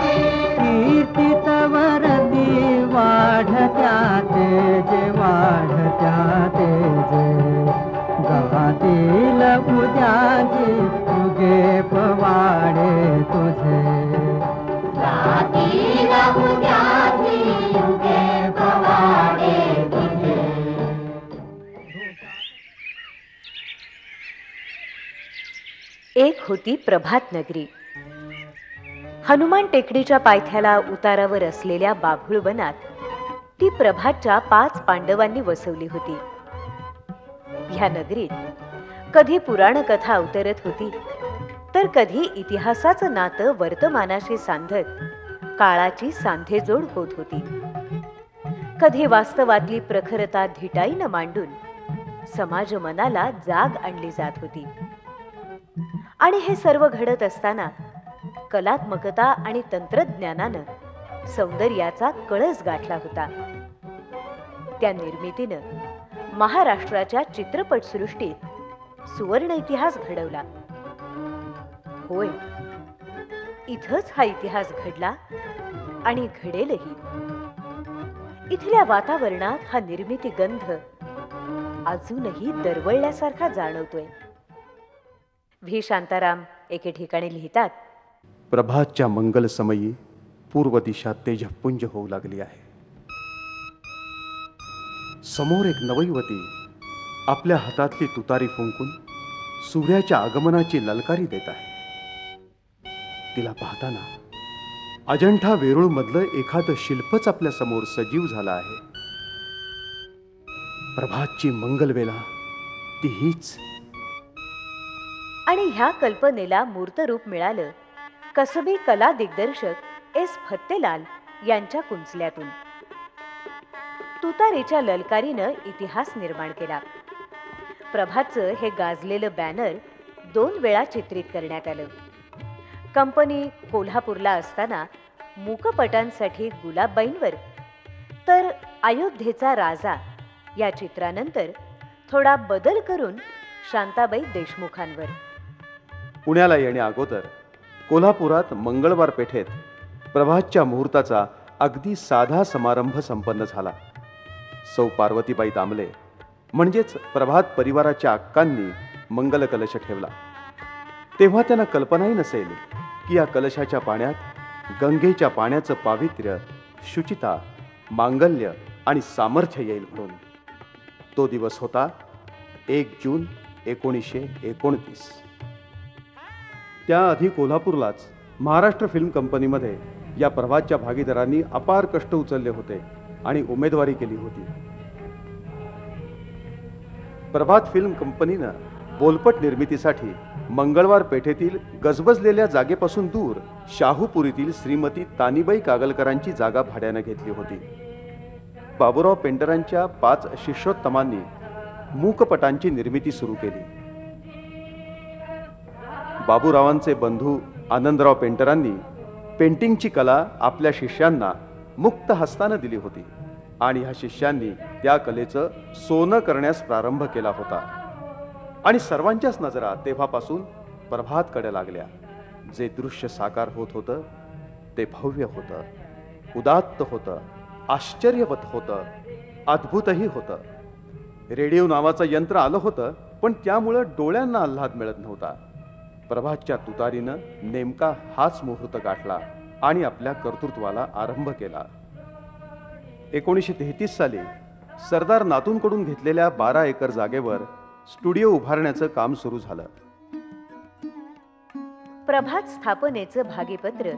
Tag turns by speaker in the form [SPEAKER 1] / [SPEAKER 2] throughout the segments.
[SPEAKER 1] कीर्ती तवरती वाढत्या तेजे वाढत्या तेजे गातील उद्याची युगे पवाडे तुझे
[SPEAKER 2] गातील उद्याची युगे पवाडे तुझे.
[SPEAKER 3] एक होती प्रभात नगरी. हनुमान टेकडीच्या पायथ्याला उतारावर असलेल्या बाभूळ वनात ती प्रभातच्या 5 पांडवांनी वसवली होती. ह्या नगरीत कधी पुराण कथा अवतरत होती, तर कधी इतिहासाचं नातं वर्तमानाशी सांधत काळाची सांधेजोड होत होती. कधी वास्तवातली प्रखरता धिटाईनं मांडून समाज मनाला जाग आणली जात होती. आणि हे सर्व घडत असताना कलात्मकता आणि तंत्रज्ञानानं सौंदर्याचा कळस गाठला होता. त्या निर्मितीनं महाराष्ट्राच्या चित्रपटसृष्टीत सुवर्ण इतिहास घडवला. होय, इथंच हा इतिहास घडला आणि घडेलही. इथल्या वातावरणात हा निर्मिती गंध अजूनही दरवळल्यासारखा जाणवतोय. व्ही शांताराम एके ठिकाणी लिहितात,
[SPEAKER 4] प्रभातच्या मंगल समयी पूर्व दिशा तेजपुंज होऊ लागली आहे. समोर एक नवयुवती आपल्या हातातली तुतारी फुंकून सूर्याच्या आगमनाची ललकारी देत आहे. तिला पाहताना अजंठा वेरूळ मधलं एखादं शिल्पच आपल्या समोर सजीव झालं आहे. प्रभातची मंगलवेला ती हीच.
[SPEAKER 3] आणि ह्या कल्पनेला मूर्तरूप मिळालं कसबी कला दिग्दर्शक एस फत्तेलाल यांच्या कुंचल्यातून. तुतारीच्या ललकारीनं इतिहास निर्माण केला. प्रभातचं हे गाजलेलं बॅनर 2 वेळा चित्रित करण्यात आलं. कंपनी कोल्हापूरला असताना मूकपटांसाठी गुलाबबाईंवर, तर अयोध्येचा राजा या चित्रानंतर थोडा बदल करून शांताबाई देशमुखांवर.
[SPEAKER 4] पुण्याला येण्या अगोदर कोल्हापुरात मंगळवार पेठेत प्रभातच्या मुहूर्ताचा अगदी साधा समारंभ संपन्न झाला. सौ पार्वतीबाई दामले म्हणजेच प्रभात परिवाराच्या अक्कांनी मंगल कलश ठेवला. तेव्हा त्यांना कल्पनाही नसेल की या कलशाच्या पाण्यात गंगेच्या पाण्याचं पावित्र्य, शुचिता, मांगल्य आणि सामर्थ्य येईल म्हणून. तो दिवस होता 1 जून 1929. त्याआधी कोल्हापूरलाच महाराष्ट्र फिल्म कंपनीमध्ये या प्रभातच्या भागीदारांनी अपार कष्ट उचलले होते आणि उमेदवारी केली होती. प्रभात फिल्म कंपनीनं बोलपट निर्मितीसाठी मंगळवार पेठेतील गजबजलेल्या जागेपासून दूर शाहूपुरीतील श्रीमती तानीबाई कागलकरांची जागा भाड्यानं घेतली होती. बाबूराव पेंटरांच्या 5 शिष्योत्तमांनी मूकपटांची निर्मिती सुरू केली. बाबूरावांचे बंधू आनंदराव पेंटरांनी पेंटिंगची कला आपल्या शिष्यांना मुक्त हस्तानं दिली होती आणि ह्या शिष्यांनी त्या कलेचं सोनं करण्यास प्रारंभ केला होता. आणि सर्वांच्याच नजरा तेव्हापासून प्रभातकडे लागल्या. जे दृश्य साकार होत होतं ते भव्य होतं, उदात्त होतं, आश्चर्यवत होतं, अद्भुतही होतं. रेडिओ नावाचं यंत्र आलं होतं, पण त्यामुळं डोळ्यांना आल्हाद मिळत नव्हता. प्रभातच्या तुतारीनं नेमका हाच मुहूर्त गाठला आणि आपल्या कर्तृत्वाला आरंभ केला. 1933 साली सरदार नातूंकडून घेतलेल्या 12 एकर जागेवर स्टुडिओ उभारण्याचं काम सुरू झालं.
[SPEAKER 3] प्रभात स्थापनेचं भागीपत्र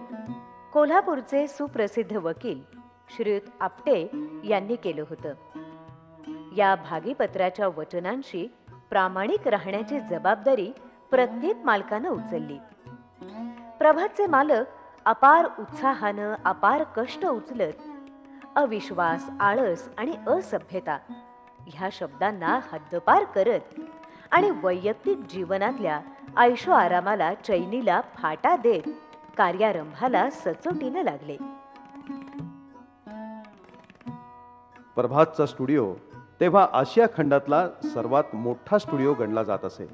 [SPEAKER 3] कोल्हापूरचे सुप्रसिद्ध वकील श्रीयुत आपटे यांनी केलं होतं. या भागीपत्राच्या वचनांशी प्रामाणिक राहण्याची जबाबदारी प्रत्येक मालकानं उचलली. प्रभातचे मालक अपार उत्साहानं अपार कष्ट उचलत अविश्वास, आळस आणि असभ्यता ह्या शब्दांना हद्दपार करत आणि वैयक्तिक जीवनातल्या ऐशो आरामाला, चैनीला फाटा देत कार्यारंभाला सचोटीनं लागले.
[SPEAKER 4] प्रभातचा स्टुडिओ तेव्हा आशिया खंडातला सर्वात मोठा स्टुडिओ गणला जात असे.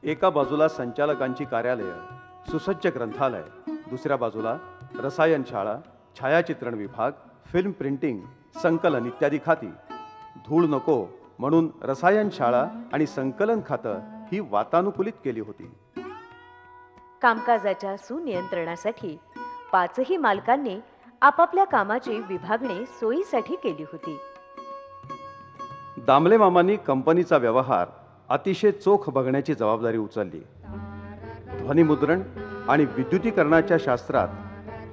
[SPEAKER 4] एका बाजूला संचालकांची कार्यालय, सुसज्ज ग्रंथालय, दुसऱ्या बाजूला रसायनशाळा, छायाचित्रण विभाग, फिल्म प्रिंटिंग, संकलन इत्यादी खाती. धूळ नको म्हणून रसायनशाळा आणि संकलन खातं ही वातानुकूलित केली होती.
[SPEAKER 3] कामकाजाच्या सुनियंत्रणासाठी पाचही मालकांनी आपापल्या कामाची विभागणी सोयीसाठी केली होती.
[SPEAKER 4] दामले मामांनी कंपनीचा व्यवहार अतिशय चोख बघण्याची जबाबदारी उचलली. ध्वनिमुद्रण आणि विद्युतीकरणाच्या शास्त्रात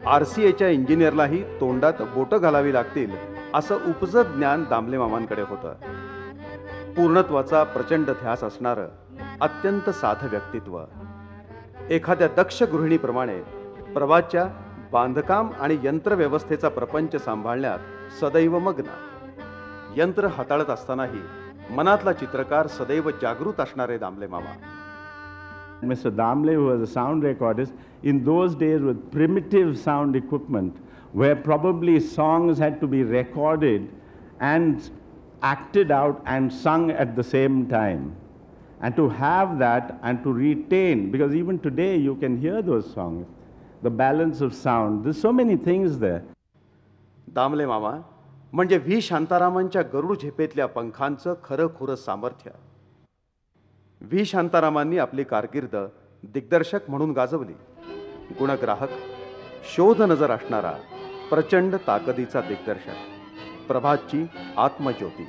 [SPEAKER 4] RCAच्या इंजिनियरलाही तोंडात बोटं घालावी लागतील असं उपजत ज्ञान दामले मामांकडे होतं. पूर्णत्वाचा प्रचंड ध्यास असणारं अत्यंत साधं व्यक्तित्व. एखाद्या दक्ष गृहिणीप्रमाणे प्रभातच्या बांधकाम आणि यंत्रव्यवस्थेचा प्रपंच सांभाळण्यात सदैव मग्न. यंत्र हाताळत असतानाही मनातला चित्रकार सदैव जागृत असणारे दामले मामा.
[SPEAKER 5] Mr. Damle, who was a sound recordist, in those days with primitive sound equipment, where probably songs had to be recorded and acted out and sung at the same time. And to have that and to retain, because even today you can hear those songs, the balance of sound, there's so many things there.
[SPEAKER 4] Damle मामा म्हणजे V शांतारामांच्या गरुड झेपेतल्या पंखांचं खरं खुरं सामर्थ्य. V शांतारामांनी आपली कारकीर्द दिग्दर्शक म्हणून गाजवली. गुणग्राहक, शोध नजर असणारा, प्रचंड ताकदीचा दिग्दर्शक, प्रभातची आत्मज्योती.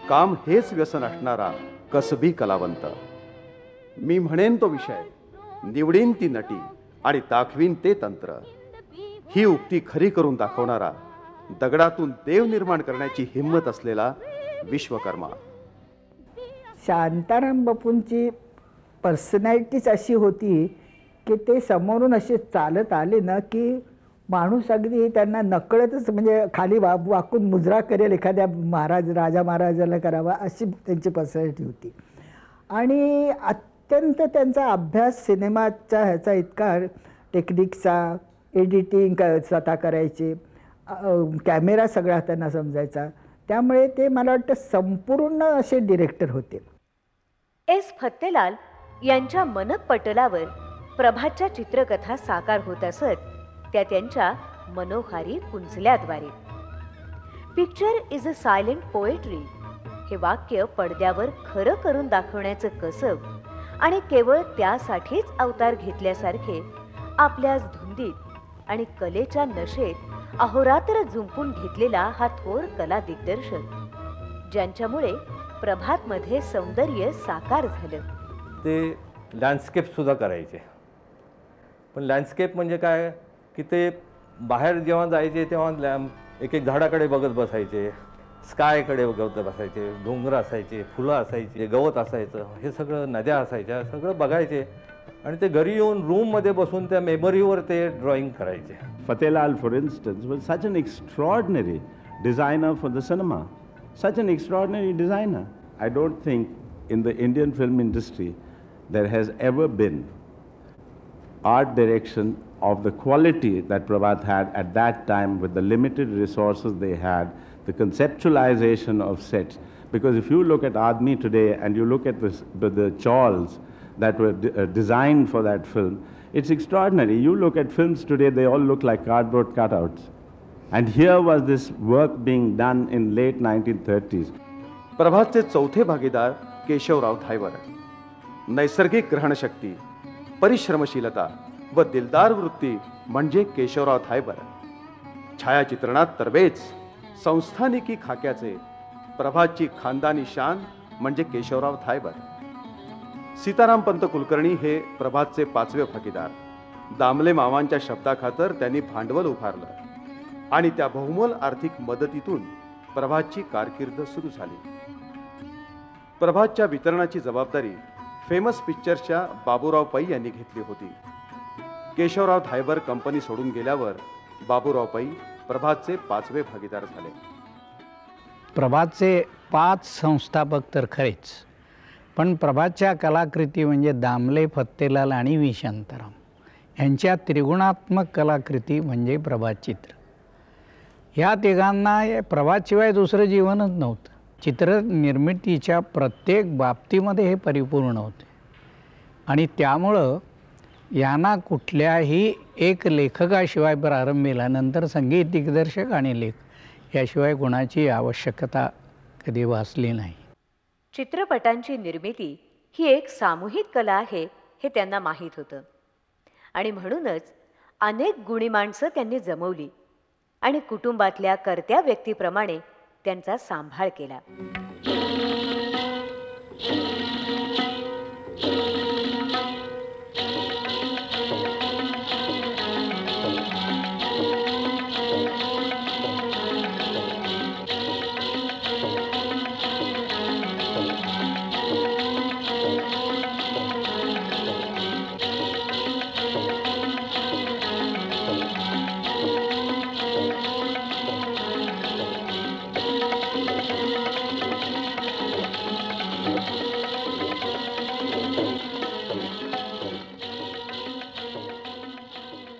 [SPEAKER 4] काम हेच व्यसन असणारा कसबी कलावंत. मी म्हणेन तो विषय, निवडीन ती नटी आणि दाखवीन ते तंत्र, ही उक्ती खरी करून दाखवणारा, दगडातून देव निर्माण करण्याची हिंमत असलेला विश्वकर्मा.
[SPEAKER 6] शांताराम बापूंची पर्सनॅलिटीच अशी होती की ते समोरून असे चालत आले ना की माणूस अगदी त्यांना नकळतच म्हणजे खाली वाकून मुजरा करेल, एखाद्या राजा महाराजाला करावा अशी त्यांची पर्सनॅलिटी होती. आणि अत्यंत त्यांचा अभ्यास सिनेमाच्या ह्याचा इतका, टेक्निकचा, एडिटिंग स्वतः करायचे, कॅमेरा सगळा त्यांना समजायचा. त्यामुळे ते मला वाटतं संपूर्ण असे डिरेक्टर होते.
[SPEAKER 3] एस फत्तेलाल यांच्या मनक पटलावर प्रभातच्या चित्रकथा साकार होत असत, त्या त्यांच्या मनोहारी कुंचल्याद्वारे. Picture is a silent poetry हे वाक्य पडद्यावर खरं करून दाखवण्याचं कसब आणि केवळ त्यासाठीच अवतार घेतल्यासारखे आपल्याच धुंदीत आणि कलेच्या नशेत अहोरात्र झुंपून घेतलेला हा थोर कला दिग्दर्शक, ज्यांच्यामुळे प्रभातमध्ये सौंदर्य साकार झालं.
[SPEAKER 7] ते लँडस्केप सुद्धा करायचे. पण लँडस्केप म्हणजे काय की ते बाहेर जेव्हा जायचे तेव्हा एक एक झाडाकडे बघत बसायचे, स्कायकडे बघत बसायचे, डोंगर असायचे, फुलं असायचे, गवत असायचं, हे सगळं नद्या असायच्या, सगळं बघायचे आणि ते घरी येऊन रूममध्ये बसून त्या मेमरीवर ते ड्रॉइंग करायचे.
[SPEAKER 5] Fattelal, for instance, was such an extraordinary designer for the cinema. Such an extraordinary designer. I don't think in the Indian film industry there has ever been art direction of the quality that Prabhat had at that time with the limited resources they had, the conceptualization of sets. Because if you look at Aadmi today and you look at the chawls that were designed for that film, it's extraordinary. You look at films today, they all look like cardboard cutouts. And here was this work being done in late 1930s.
[SPEAKER 4] प्रभातचे चौथे भागीदार केशवराव धायवर. नैसर्गिक ग्रहणशक्ती, परिश्रमशीलता व दिलदार वृत्ती म्हणजे केशवराव धायवर. छायाचित्रणात तरबेज, संस्थानिकी खाक्याचे, प्रभातची खानदानी शान म्हणजे केशवराव धायवर. सीतारामपंत कुलकर्णी हे प्रभातचे पाचवे भागीदार. दामले मामांच्या शब्दाखातर त्यांनी भांडवल उभारलं आणि त्या बहुमोल आर्थिक मदतीतून प्रभातची कारकीर्द सुरू झाली. प्रभातच्या वितरणाची जबाबदारी फेमस पिक्चर्सच्या बाबूराव पै यांनी घेतली होती. केशवराव धायवर कंपनी सोडून गेल्यावर बाबूराव पै प्रभातचे पाचवे भागीदार झाले.
[SPEAKER 8] प्रभातचे 5 संस्थापक तर खरेच, पण प्रभातच्या कलाकृती म्हणजे दामले, फत्तेलाल आणि व्ही शांताराम यांच्या त्रिगुणात्मक कलाकृती म्हणजे प्रभात चित्र. ह्या तिघांना प्रभातशिवाय दुसरं जीवनच नव्हतं. चित्रनिर्मितीच्या प्रत्येक बाबतीमध्ये हे परिपूर्ण होते आणि त्यामुळं यांना कुठल्याही एक लेखकाशिवाय प्रारंभीला नंतर संगीत दिग्दर्शक आणि लेख याशिवाय गुणाची आवश्यकता कधी भासली नाही.
[SPEAKER 3] चित्रपटांची निर्मिती ही एक सामूहिक कला आहे हे त्यांना माहीत होतं आणि म्हणूनच अनेक गुणी माणसं त्यांनी जमवली आणि कुटुंबातल्या कर्त्या व्यक्तीप्रमाणे त्यांचा सांभाळ केला.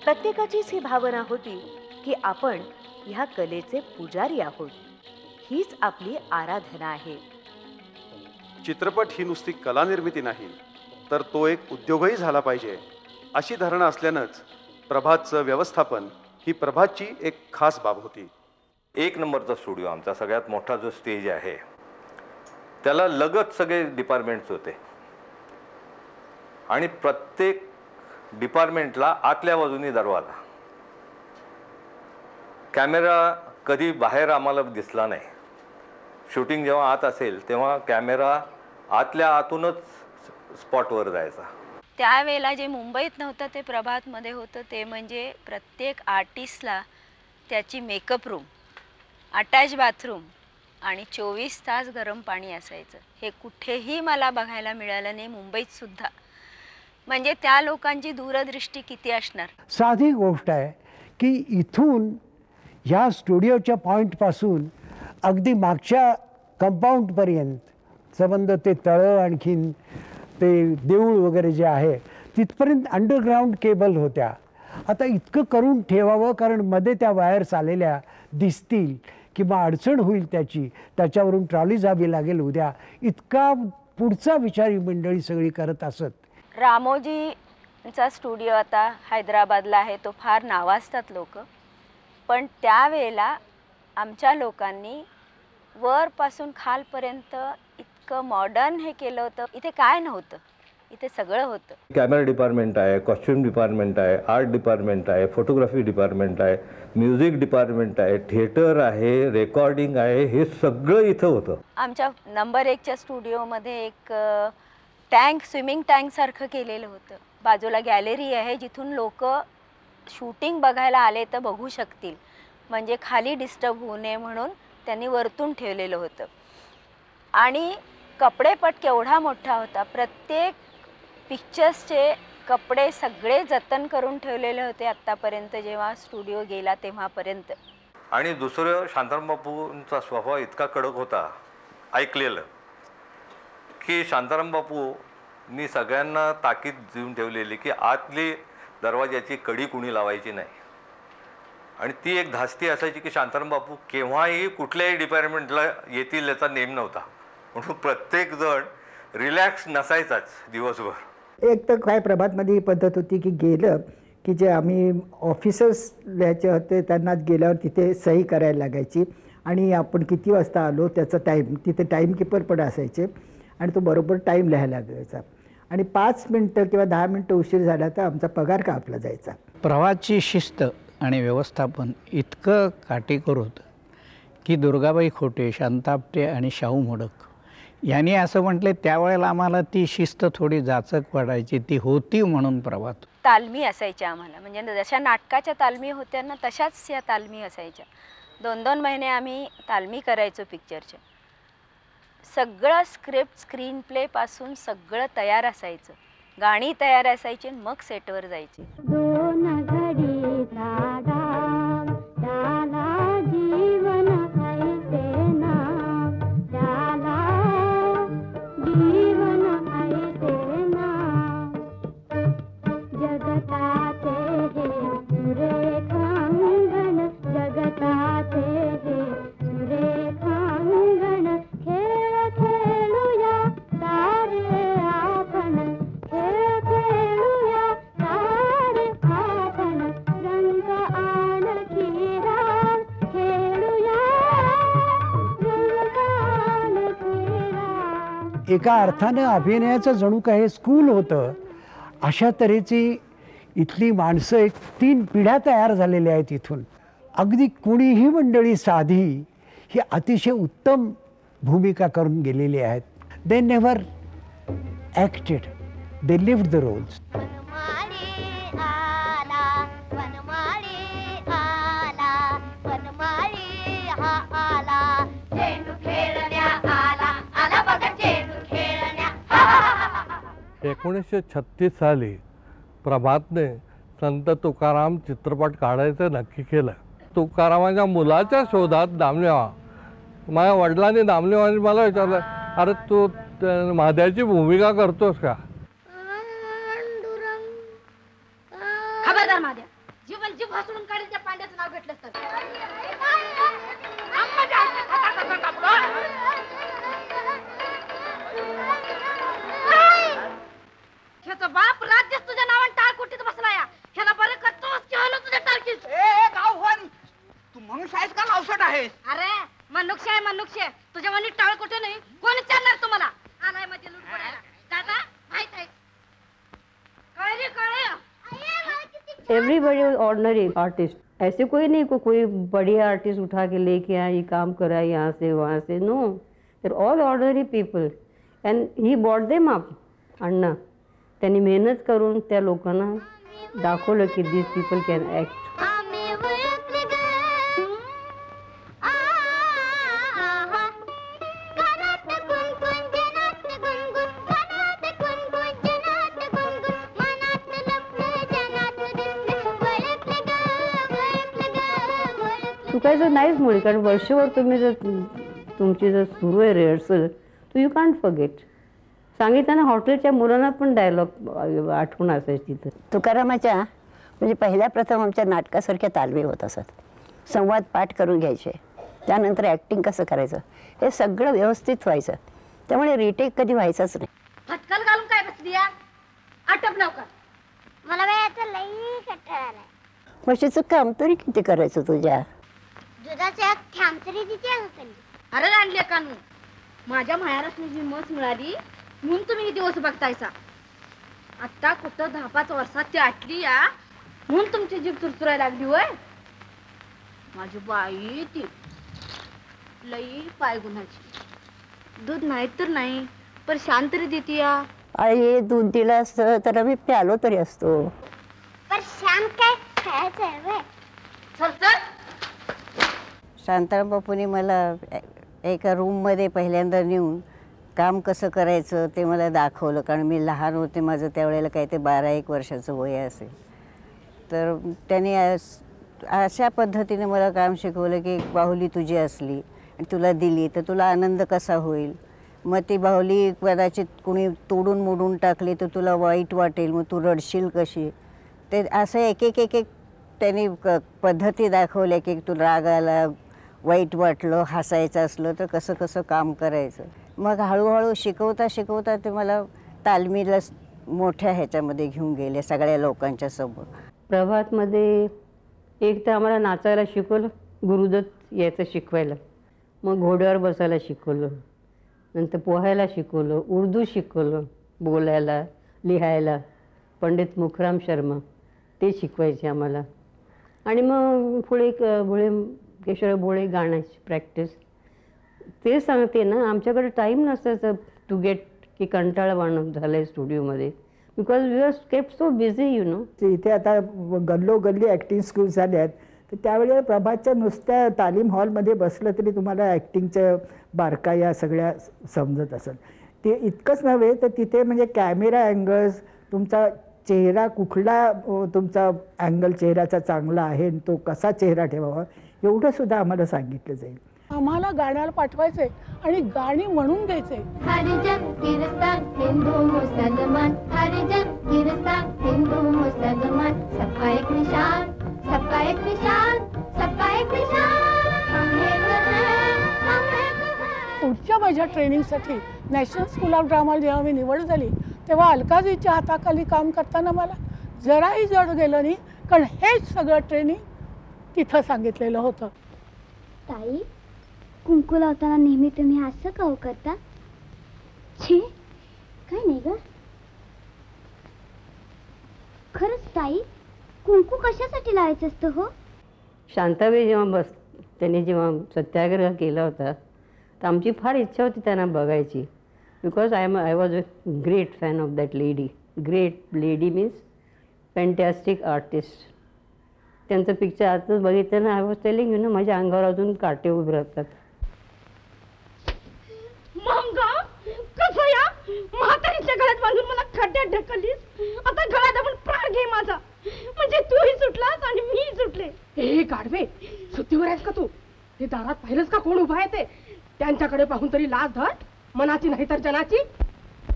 [SPEAKER 3] प्रत्येकाचीच ही भावना होती की आपण ह्या कलेचे पुजारी आहोत, हीच आपली आराधना आहे.
[SPEAKER 4] चित्रपट ही नुसती कला निर्मिती नाही तर तो एक उद्योगही झाला पाहिजे अशी धारणा असल्यानंच प्रभातचं व्यवस्थापन ही प्रभातची एक खास बाब होती.
[SPEAKER 7] 1 नंबरचा स्टुडिओ आमचा सगळ्यात मोठा जो स्टेज आहे त्याला लगत सगळे डिपार्टमेंट्स होते आणि प्रत्येक डिपार्टमेंटला आतल्या बाजूनी दरवाजा. कॅमेरा कधी बाहेर आम्हाला दिसला नाही. शूटिंग जेव्हा आत असेल तेव्हा कॅमेरा आतल्या आतूनच स्पॉटवर जायचा.
[SPEAKER 9] त्यावेळेला जे मुंबईत नव्हतं ते प्रभातमध्ये होतं ते म्हणजे प्रत्येक आर्टिस्टला त्याची मेकअप रूम, अटॅच बाथरूम आणि 24 तास गरम पाणी असायचं. हे कुठेही मला बघायला मिळालं नाही मुंबईत सुद्धा. म्हणजे त्या लोकांची दूरदृष्टी किती असणार.
[SPEAKER 10] साधी गोष्ट आहे की इथून ह्या स्टुडिओच्या पॉईंटपासून अगदी मागच्या कंपाऊंडपर्यंत संबंध ते तळं आणखीन ते देऊळ वगैरे जे आहे तिथपर्यंत अंडरग्राऊंड केबल होत्या. आता इतकं करून ठेवावं कारण मध्ये त्या वायर्स आलेल्या दिसतील किंवा अडचण होईल त्याच्यावरून ट्रॉली जावी लागेल उद्या, इतका पुढचा विचार ही मंडळी सगळी करत असत.
[SPEAKER 9] रामोजीचा स्टुडिओ आता हैदराबादला आहे, तो फार नावाजतात लोक, पण त्यावेळेला आमच्या लोकांनी वरपासून खालपर्यंत इतकं मॉडर्न हे केलं होतं. इथे काय नव्हतं, इथे सगळं होतं.
[SPEAKER 7] कॅमेरा डिपार्टमेंट आहे, कॉस्ट्युम डिपार्टमेंट आहे, आर्ट डिपार्टमेंट आहे, फोटोग्राफी डिपार्टमेंट आहे, म्युझिक डिपार्टमेंट आहे, थिएटर आहे, रेकॉर्डिंग आहे, हे सगळं इथं होतं.
[SPEAKER 9] आमच्या नंबर 1च्या स्टुडिओमध्ये एक टँक, स्विमिंग टँकसारखं केलेलं होतं. बाजूला गॅलरी आहे जिथून लोक शूटिंग बघायला आले तर बघू शकतील, म्हणजे खाली डिस्टर्ब होऊ नये म्हणून त्यांनी वरतून ठेवलेलं होतं. आणि कपडेपट केवढा मोठा होता, प्रत्येक पिक्चर्सचे कपडे सगळे जतन करून ठेवलेले होते आत्तापर्यंत जेव्हा स्टुडिओ गेला तेव्हापर्यंत.
[SPEAKER 7] आणि दुसरं शांताराम बापूंचा स्वभाव इतका कडक होता, ऐकलेलं की शांताराम बापूंनी सगळ्यांना ताकीद देऊन ठेवलेली की आतली दरवाजाची कडी कुणी लावायची नाही. आणि ती एक धास्ती असायची की शांताराम बापू केव्हाही कुठल्याही डिपार्टमेंटला येतील याचा नेम नव्हता, म्हणून प्रत्येकजण रिलॅक्स नसायचाच दिवसभर.
[SPEAKER 6] एक तर काय प्रभातमध्ये ही पद्धत होती की गेलं की जे आम्ही ऑफिसर्स लिहायचे होते त्यांना गेल्यावर तिथे सही करायला लागायची आणि आपण किती वाजता आलो त्याचा टाईम, तिथे टाईमकीपर पण असायचे आणि तो बरोबर टाईम लिहायला लागायचा. आणि 5 मिनटं किंवा 10 मिनटं उशीर झाला तर आमचा पगार कापला जायचा.
[SPEAKER 8] प्रभातची शिस्त आणि व्यवस्थापन इतकं काटेकोर होतं की दुर्गाबाई खोटे, शांतापटे आणि शाहू मोडक यांनी असं म्हटले त्यावेळेला आम्हाला ती शिस्त थोडी जाचक पडायची, ती होती म्हणून प्रभात.
[SPEAKER 9] तालमी असायच्या आम्हाला, म्हणजे जशा नाटकाच्या तालमी होत्या ना तशाच या तालमी असायच्या. 2-2 महिने आम्ही तालमी करायचो पिक्चरच्या. सगळं स्क्रिप्ट, स्क्रीन प्लेपासून सगळं तयार असायचं, गाणी तयार असायची, मग सेटवर जायची.
[SPEAKER 2] जगताते हे सुरेखांगण
[SPEAKER 10] एका अर्थानं अभिनयाचं जणू काही स्कूल होतं. अशा तऱ्हेची इथली माणसं एक 3 पिढ्या तयार झालेल्या आहेत इथून. अगदी कुणीही मंडळी साधी ही अतिशय उत्तम भूमिका करून गेलेली आहेत. They never acted, they lived the roles.
[SPEAKER 11] एकोणीसशे 36 साली प्रभातने संत तुकाराम चित्रपट काढायचं नक्की केलं. तुकारामाच्या मुलाच्या शोधात दामलेवा, माझ्या वडिलांनी दामलेवानी मला विचारलं, अरे तू महाद्याची भूमिका करतोस का?
[SPEAKER 2] खबरदार महाद्या, जीवन जीव हसवून काढील त्या पांड्याचं नाव घेतलं तर. ह्याचा बाप राज्यच तुझ्या नावाने टाळकुटीत बसलाय. ह्याला बरं करतोस की हलो तुझ्या टाळकीत.
[SPEAKER 1] गावहन, तू मनुष्य आहेस का लावसट आहेस?
[SPEAKER 2] अरे मनुष्य आहे मनुष्य, तुझ्या मनी टाळकुटे नाही. कोण विचारणार तुम्हाला? आलाय मध्ये लूट पडायला. दादा माहित आहे कळे कळे.
[SPEAKER 12] एवरीबडी ऑर्डिनरी आर्टिस्ट, ऐसे कोई नहीं कोई बढ़िया आर्टिस्ट उठा के लेके आए, ये काम करा यहाँ से वहाँ से. No, they're all ordinary people and he bought them up. Anna त्यांनी मेहनत करून त्या लोकांना दाखवलं की दिस पीपल कॅन ॲक्ट. चुकायचं नाहीच मुळे, कारण वर्षभर तुम्ही जर तुमची जर सुरू आहे रिहर्सल तर यू कांट फॉरगेट. सांगितलं ना, हॉटेलच्या मुलांना पण डायलॉग आठवण असायची तिथं.
[SPEAKER 13] तुकारामाच्या म्हणजे पहिल्या प्रथम आमच्या नाटकासारख्या तालमी होत असत. संवाद पाठ करून घ्यायचे, त्यानंतर ॲक्टिंग कसं करायचं हे सगळं व्यवस्थित व्हायचं. त्यामुळे रिटेक कधी व्हायचाच नाही.
[SPEAKER 2] फटकल घालून काय बसली या? आटप नव्हता. मला वेळाचं लई कंटाळा आलाय.
[SPEAKER 13] म्हशीचं काम तरी किती करायचं तुझ्या?
[SPEAKER 2] दुधाच्या थांब तरी तिथे होतं. अरे आणले कानू, माझ्या माहेरासनी जी मस मिळाली म्हणून तुम्ही दिवस बघतायसा. आता कुठं 10-5 वर्षात ती आटली या म्हणून तुमची जीभ चुरचुरायला लागली. होय माझी बाई ती लई पाय गुन्हाची. दूध नाही तर नाही पण शांत तरी देते या.
[SPEAKER 13] आई दूध दिलं असतं तर आम्ही प्यालो तरी असतो.
[SPEAKER 2] पण शांत काय खायचं आहे. चल चल.
[SPEAKER 13] शांताराम बापूंनी मला एका रूममध्ये पहिल्यांदा नेऊन काम कसं करायचं ते मला दाखवलं. कारण मी लहान होते, माझं त्यावेळेला काही ते 12-1 वर्षाचं वय असेल. तर त्याने अशा पद्धतीने मला काम शिकवलं की बाहुली तुझी असली आणि तुला दिली तर तुला आनंद कसा होईल. मग ती बाहुली कदाचित कुणी तोडून मोडून टाकली तर तुला वाईट वाटेल, मग तू रडशील कशी. ते असं एक एक एक एक त्यांनी पद्धती दाखवल्या की तुला राग आला, वाईट वाटलं, हसायचं असलं तर कसं कसं काम करायचं. मग हळूहळू शिकवता शिकवता ते मला तालमीला मोठ्या ह्याच्यामध्ये घेऊन गेले सगळ्या लोकांच्या समोर.
[SPEAKER 12] प्रभातमध्ये एक तर आम्हाला नाचायला शिकवलं, गुरुदत्त यायचं शिकवायला. मग घोड्यावर बसायला शिकवलं, नंतर पोहायला शिकवलं, उर्दू शिकवलं, बोलायला लिहायला. पंडित मुखराम शर्मा ते शिकवायचे आम्हाला. आणि मग पुढे केशवराव भोळे गाण्याची प्रॅक्टिस. ते सांगते ना, आमच्याकडे टाईम नसायचं टू गेट की कंटाळा वाणं झालं आहे स्टुडिओमध्ये, because we are kept so busy you know.
[SPEAKER 6] इथे आता गल्लोगल्ली ॲक्टिंग स्कूल झाल्या आहेत. तर त्यावेळेला प्रभातच्या नुसत्या तालीम हॉलमध्ये बसलं तरी तुम्हाला ॲक्टिंगच्या बारकाया सगळ्या समजत असेल. ते इतकंच नव्हे तर तिथे म्हणजे कॅमेरा अँगल्स, तुमचा चेहरा कुठला तुमचा अँगल चेहऱ्याचा चांगला आहे, तो कसा चेहरा ठेवावा एवढं सुद्धा आम्हाला सांगितलं जाईल.
[SPEAKER 14] आम्हाला गाण्याला पाठवायचे आणि गाणी म्हणून द्यायचे.
[SPEAKER 2] हरिजन गिरस्तान हिंदू मुसलमान, हरिजन गिरस्तान हिंदू मुसलमान, सबका एक निशान, सबका एक निशान, सबका एक निशान, हम एक हैं, हम एक हैं.
[SPEAKER 14] पुढच्या माझ्या ट्रेनिंगसाठी नॅशनल स्कूल ऑफ ड्रामाला जेव्हा मी निवड झाली तेव्हा अलकाजीच्या हाताखाली काम करताना मला जराही जड गेलं नाही, कारण हेच सगळं ट्रेनिंग तिथं सांगितलेलं होतं.
[SPEAKER 15] ताई, कुंकू लावताना नेहमी तुम्ही असं का करता?
[SPEAKER 2] छे काय नाही ग. खरंच ताई, कुंकू कशासाठी लावायचं असतं हो?
[SPEAKER 12] शांताबाई जेव्हा त्यांनी जेव्हा सत्याग्रह केला होता तर आमची फार इच्छा होती त्यांना बघायची. Because I was a great fan of that lady. Great lady means fantastic artist. त्यांचं पिक्चर आताच बघितलं ना, आय वॉज टेलिंग यू ना, माझ्या अंगावर अजून काटे उभे राहतात.
[SPEAKER 2] कसं या म्हातारीच्या गळ्यात बांधून मला खड्ड्यात ढकललीस. आता गळ्यात आपण प्राण घे माझा. म्हणजे तूही सुटलास आणि मी सुटले.
[SPEAKER 14] हे गाढवे, सुट्टीवर आहेस का तू? ते दारात पाहिलंस का कोण उभा आहे ते? त्यांच्याकडे पाहून तरी लाज धट, मनाची नाही तर जनाची.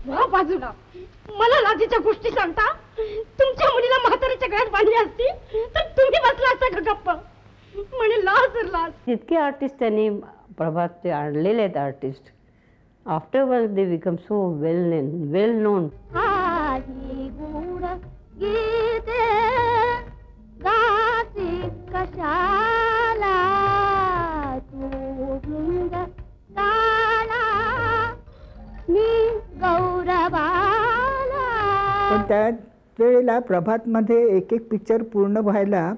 [SPEAKER 14] वा बाजूला,
[SPEAKER 2] मला लाजीच्या गोष्टी सांगता. तुमच्या मुलीला म्हातारीच्या गळ्यात बांधली असती तर तुम्ही बसला असता का गप्प? म्हणे लाज तर लाज.
[SPEAKER 12] जितके आर्टिस्ट त्यांनी प्रभात ते आणलेले आहेत artist, afterward they become so well non.
[SPEAKER 2] आधी गुड गीते गाती कशाला तू गुंग गाला मी गौरवाला.
[SPEAKER 6] पण त्या वेळेला प्रभातमध्ये एक एक पिक्चर पूर्ण व्हायला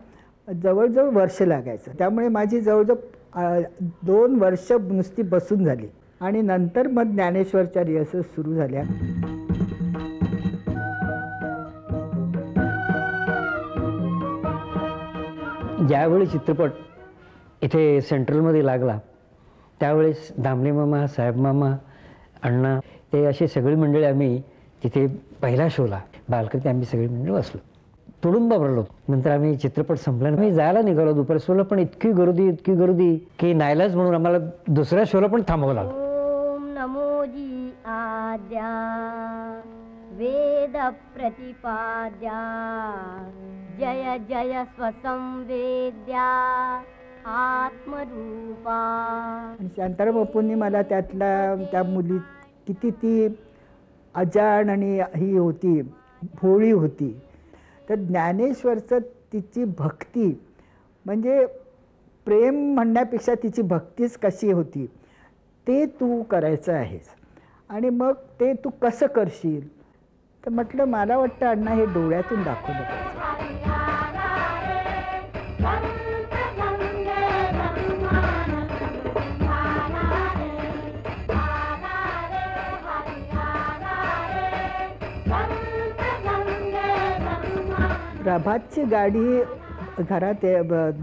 [SPEAKER 6] जवळजवळ वर्ष लागायचं. त्यामुळे माझी जवळजवळ 2 वर्ष नुसती बसून झाली. आणि नंतर मग ज्ञानेश्वरच्या रिहर्सल सुरू झाल्या.
[SPEAKER 15] ज्यावेळी चित्रपट इथे सेंट्रलमध्ये लागला त्यावेळेस दामले मामा, साहेब मामा, अण्णा ते अशी सगळी मंडळी आम्ही तिथे पहिल्या शोला बालकनी आम्ही सगळी मंडळी बसलो. तुडुंब भरलो. नंतर आम्ही चित्रपट संपल्यानंतर आम्ही जायला निघालो दुपारी शोला, पण इतकी गर्दी की नाईलाज म्हणून आम्हाला दुसऱ्या शोला पण थांबावं लागलं.
[SPEAKER 2] नमोजी आद्या वेद प्रतिपाद्या जय जय स्वसंवेद्या आत्मरूपा.
[SPEAKER 6] शांताराम बापूंनी मला त्या मुली किती ती अजाण आणि ही होती, भोळी होती. तर ज्ञानेश्वरचं तिची भक्ती म्हणजे प्रेम म्हणण्यापेक्षा तिची भक्तीच कशी होती ते तू करायचं आहेस. आणि मग ते तू कसं करशील? तर म्हटलं मला वाटतं अण्णा हे डोळ्यातून दाखवलं पाहिजे. प्रभातची गाडी घरात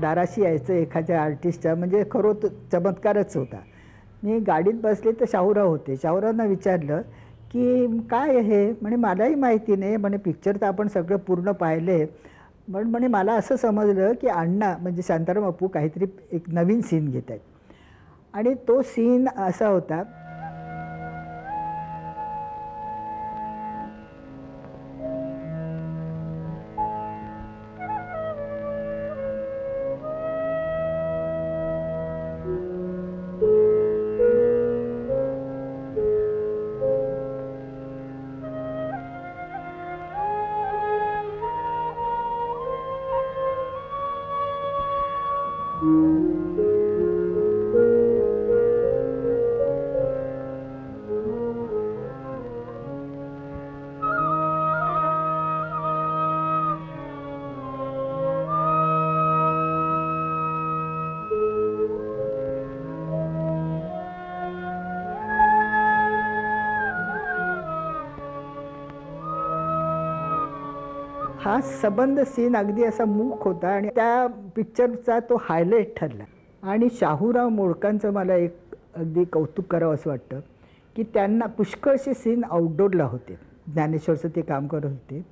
[SPEAKER 6] दाराशी यायचं एखाद्या आर्टिस्टच्या म्हणजे खरं चमत्कारच होता. मी गाडीत बसले तर शाहूराव होते. शाहूरावांना विचारलं की काय हे? म्हणे मलाही माहिती नाही. म्हणे पिक्चर तर आपण सगळं पूर्ण पाहिले. म्हणे मला असं समजलं की अण्णा म्हणजे शांताराम बापू काहीतरी एक नवीन सीन घेत आहेत. आणि तो सीन असा होता, हा सबंध सीन अगदी असा मूक होता आणि त्या पिक्चरचा तो हायलाईट ठरला. आणि शाहूराव मोडकांचं मला एक अगदी कौतुक करावं असं वाटतं की त्यांना पुष्कळसे सीन आउटडोरला होते. ज्ञानेश्वरचं ते काम करत होते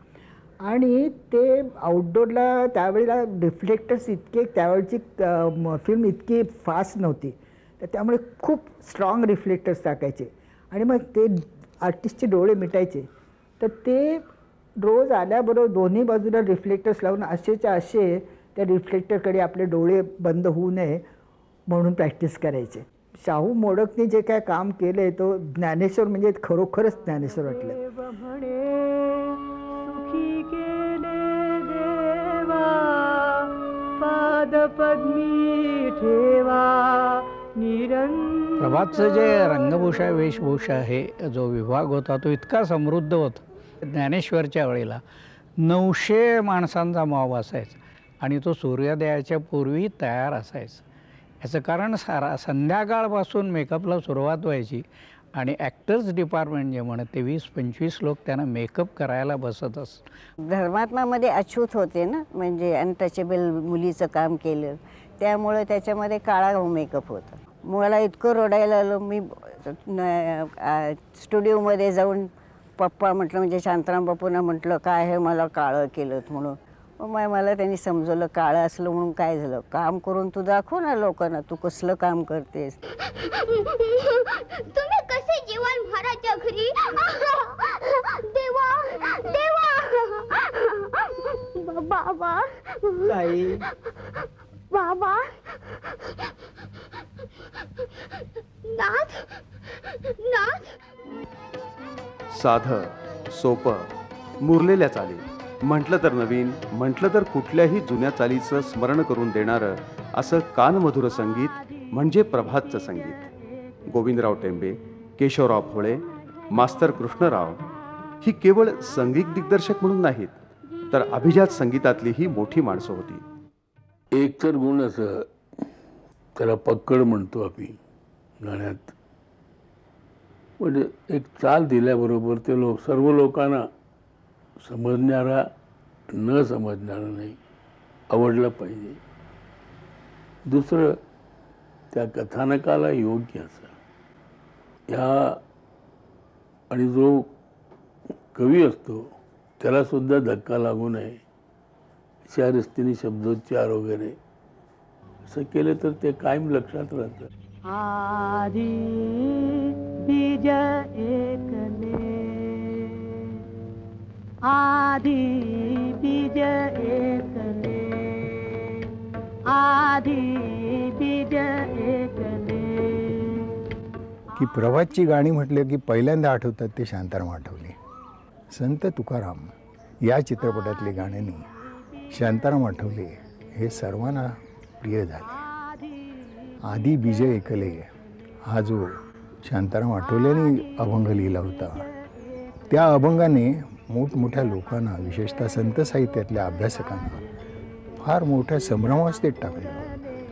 [SPEAKER 6] आणि ते आउटडोरला त्यावेळेला रिफ्लेक्टर्स इतके, त्यावेळची फिल्म इतकी फास्ट नव्हती तर त्यामुळे खूप स्ट्रॉंग रिफ्लेक्टर्स टाकायचे आणि मग ते आर्टिस्टचे डोळे मिटायचे. तर ते रोज आल्याबरोबर दोन्ही बाजूला रिफ्लेक्टर्स लावून असेच्या असे त्या रिफ्लेक्टरकडे आपले डोळे बंद होऊ नये म्हणून प्रॅक्टिस करायचे. शाहू मोडकने जे काय काम केलं आहे तो ज्ञानेश्वर म्हणजे खरोखरच ज्ञानेश्वर वाटलं.
[SPEAKER 16] सुखी केले देवा पाद पद्मी ठेवा निरंतर
[SPEAKER 8] प्रभातचं जे रंगभूषा वेशभूषा हे जो विभाग होता तो इतका समृद्ध होता. ज्ञानेश्वरच्या वेळेला 900 माणसांचा मॉब असायचा आणि तो सूर्योदयाच्या पूर्वी तयार असायचा. याचं कारण संध्याकाळपासून मेकअपला सुरुवात व्हायची आणि ॲक्टर्स डिपार्टमेंट जे म्हणत ते 20-25 लोक त्यांना मेकअप करायला बसत असत.
[SPEAKER 13] धर्मात्मामध्ये अछूत होते ना, म्हणजे अनटचेबल मुलीचं काम केलं त्यामुळे त्याच्यामध्ये काळा मेकअप होता. मला इतकं रडायला आलं. मी स्टुडिओमध्ये जाऊन पप्पा म्हटलं, म्हणजे शांताराम बापूंना म्हटलं काय हे मला काळं केलं म्हणून. मग मला त्यांनी समजवलं काळं असलं म्हणून काय झालं, काम करून तू दाखव ना लोकांना तू कसलं काम करतेस.
[SPEAKER 2] तुम्ही कसे जीवन भराच्या घरी देवा देवा बाबा
[SPEAKER 6] ताई
[SPEAKER 2] बाबा नाथ नाथ.
[SPEAKER 4] साधं सोपं मुरलेल्या चाली, म्हटलं तर नवीन, म्हटलं तर कुठल्याही जुन्या चालीचं स्मरण करून देणारं असं कानमधुर संगीत म्हणजे प्रभातचं संगीत. गोविंदराव टेंबे, केशवराव भोळे, मास्तर कृष्णराव ही केवळ संगीत दिग्दर्शक म्हणून नाहीत, तर अभिजात संगीतातली ही मोठी माणसं होती.
[SPEAKER 17] एक तर गुण असं त्याला पक्कड म्हणतो आम्ही गाण्यात, म्हणजे एक चाल दिल्याबरोबर ते सर्व लोकांना समजणारा न समजणारा नाही, आवडलं पाहिजे. दुसरं त्या कथानकाला योग्य असं ह्या, आणि जो कवी असतो त्याला सुद्धा धक्का लागू नये अशा रस्त्याने शब्दोच्चार वगैरे असं केलं तर ते कायम लक्षात राहतं.
[SPEAKER 16] आदि बीज एकले, आदि बीज एकले, आदि बीज एकले.
[SPEAKER 6] की प्रभातची गाणी म्हटलं की पहिल्यांदा आठवतात ते शांताराम आठवले. संत तुकाराम या चित्रपटातली गाण्यांनी शांताराम आठवले हे सर्वांना प्रिय झाले. आदि बीज एकले हा जो शांताराम आठवलेने अभंग लिहिला होता, त्या अभंगाने मोठमोठ्या लोकांना, विशेषतः संत साहित्यातल्या अभ्यासकांना फार मोठ्या संभ्रमावस्थेत टाकलं.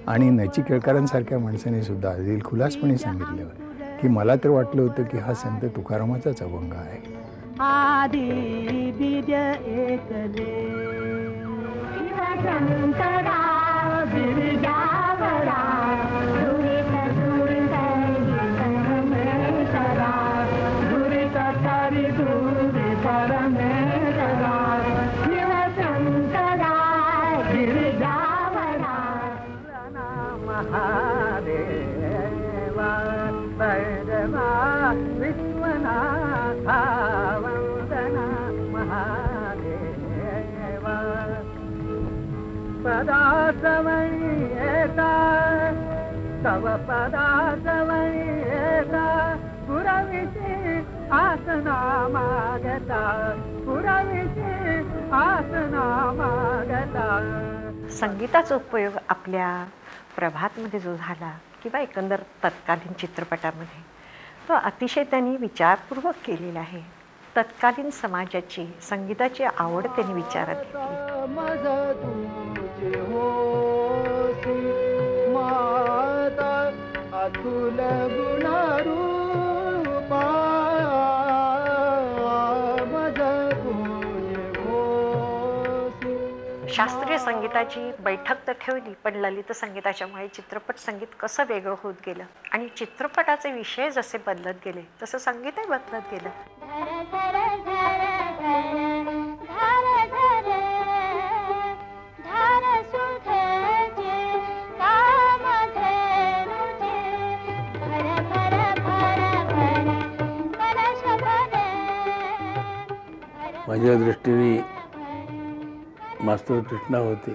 [SPEAKER 6] आणि नची केळकरांसारख्या माणसाने सुद्धा दिलखुलासपणे सांगितलं की मला तर वाटलं होतं की हा संत तुकारामाचाच अभंग आहे.
[SPEAKER 16] आदि बीज एकले, शंकरा गिरिजावरा, दुरित दुर्दैवी परमेश्वरा, दुरित तारी दुरी परमेश्वरा, शिव शंकरा गिरिजावरा. महादेवा भैरवा विश्वनाथा वंदना महादेवा. पदासवणी येता तव पदासवणी येता, पुरविशी आसना मागता, पुरविशी आसना मागता.
[SPEAKER 18] संगीताचा उपयोग आपल्या प्रभातमध्ये जो झाला किंवा एकंदर तत्कालीन चित्रपटामध्ये, तो अतिशय त्यांनी विचारपूर्वक केलेला आहे. तत्कालीन समाजाची संगीताची आवड त्यांनी विचारात घेतली. शास्त्रीय संगीताची बैठक तर ठेवली, पण ललित संगीताच्यामुळे चित्रपट संगीत कसं वेगळं होत गेलं आणि चित्रपटाचे विषय जसे बदलत गेले तसं संगीतही बदलत गेलं.
[SPEAKER 17] माझ्या दृष्टीने मास्तर कृष्णा होते.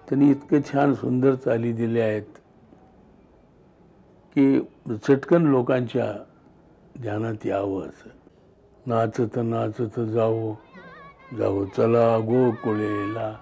[SPEAKER 17] त्यांनी इतके छान सुंदर चाली दिल्या आहेत की चटकन लोकांच्या ध्यानात यावं असं. नाचत नाचत जावो जावो चला गोकुळेला.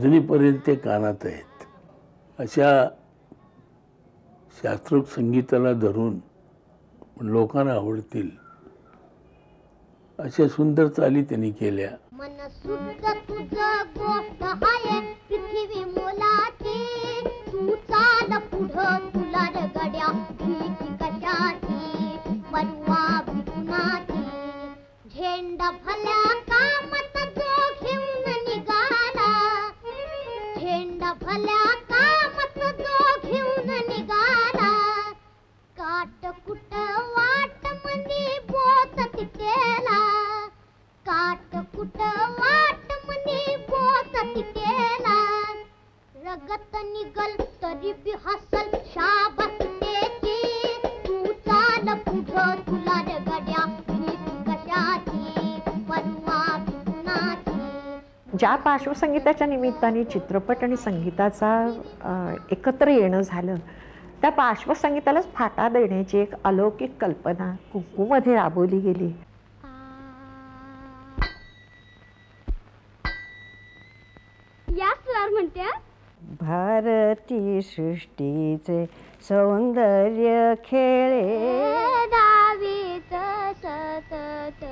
[SPEAKER 17] अजूनपर्यंत ते कानात आहेत. अशा शास्त्रोक्त संगीताला धरून लोकांना आवडतील अशा सुंदर चाली त्यांनी केल्या.
[SPEAKER 19] मन सुद्धा तुझं गोष्ट आहे पृथ्वी मोलाची, तू चाल पुढं तुला रगड्या भीती कशाची, परवा भिकुनाची, झेंडा भल्या कामात जो घेऊन निघाला, झेंडा भल्या कामात जो घेऊन निघाला, काट कुट वाट मनी बोत तिथेला, काट कुट वाट मनी बोत तिथेला, रगत निगल तरी बी हसल शाबास त्याची, तू चाल पुढं तुला रगड्या भीती कशाची, परवा भिकुनाची.
[SPEAKER 18] ज्या पार्श्वसंगीताच्या निमित्ताने चित्रपट आणि संगीताचा एकत्र येणं झालं, त्या पार्श्वसंगीतालाच फाटा देण्याची एक अलौकिक कल्पना कुंकूमध्ये राबवली गेली.
[SPEAKER 2] या सुरार म्हणत्या,
[SPEAKER 13] भारती सृष्टीचे सौंदर्य खेळे,
[SPEAKER 19] डावीत सतत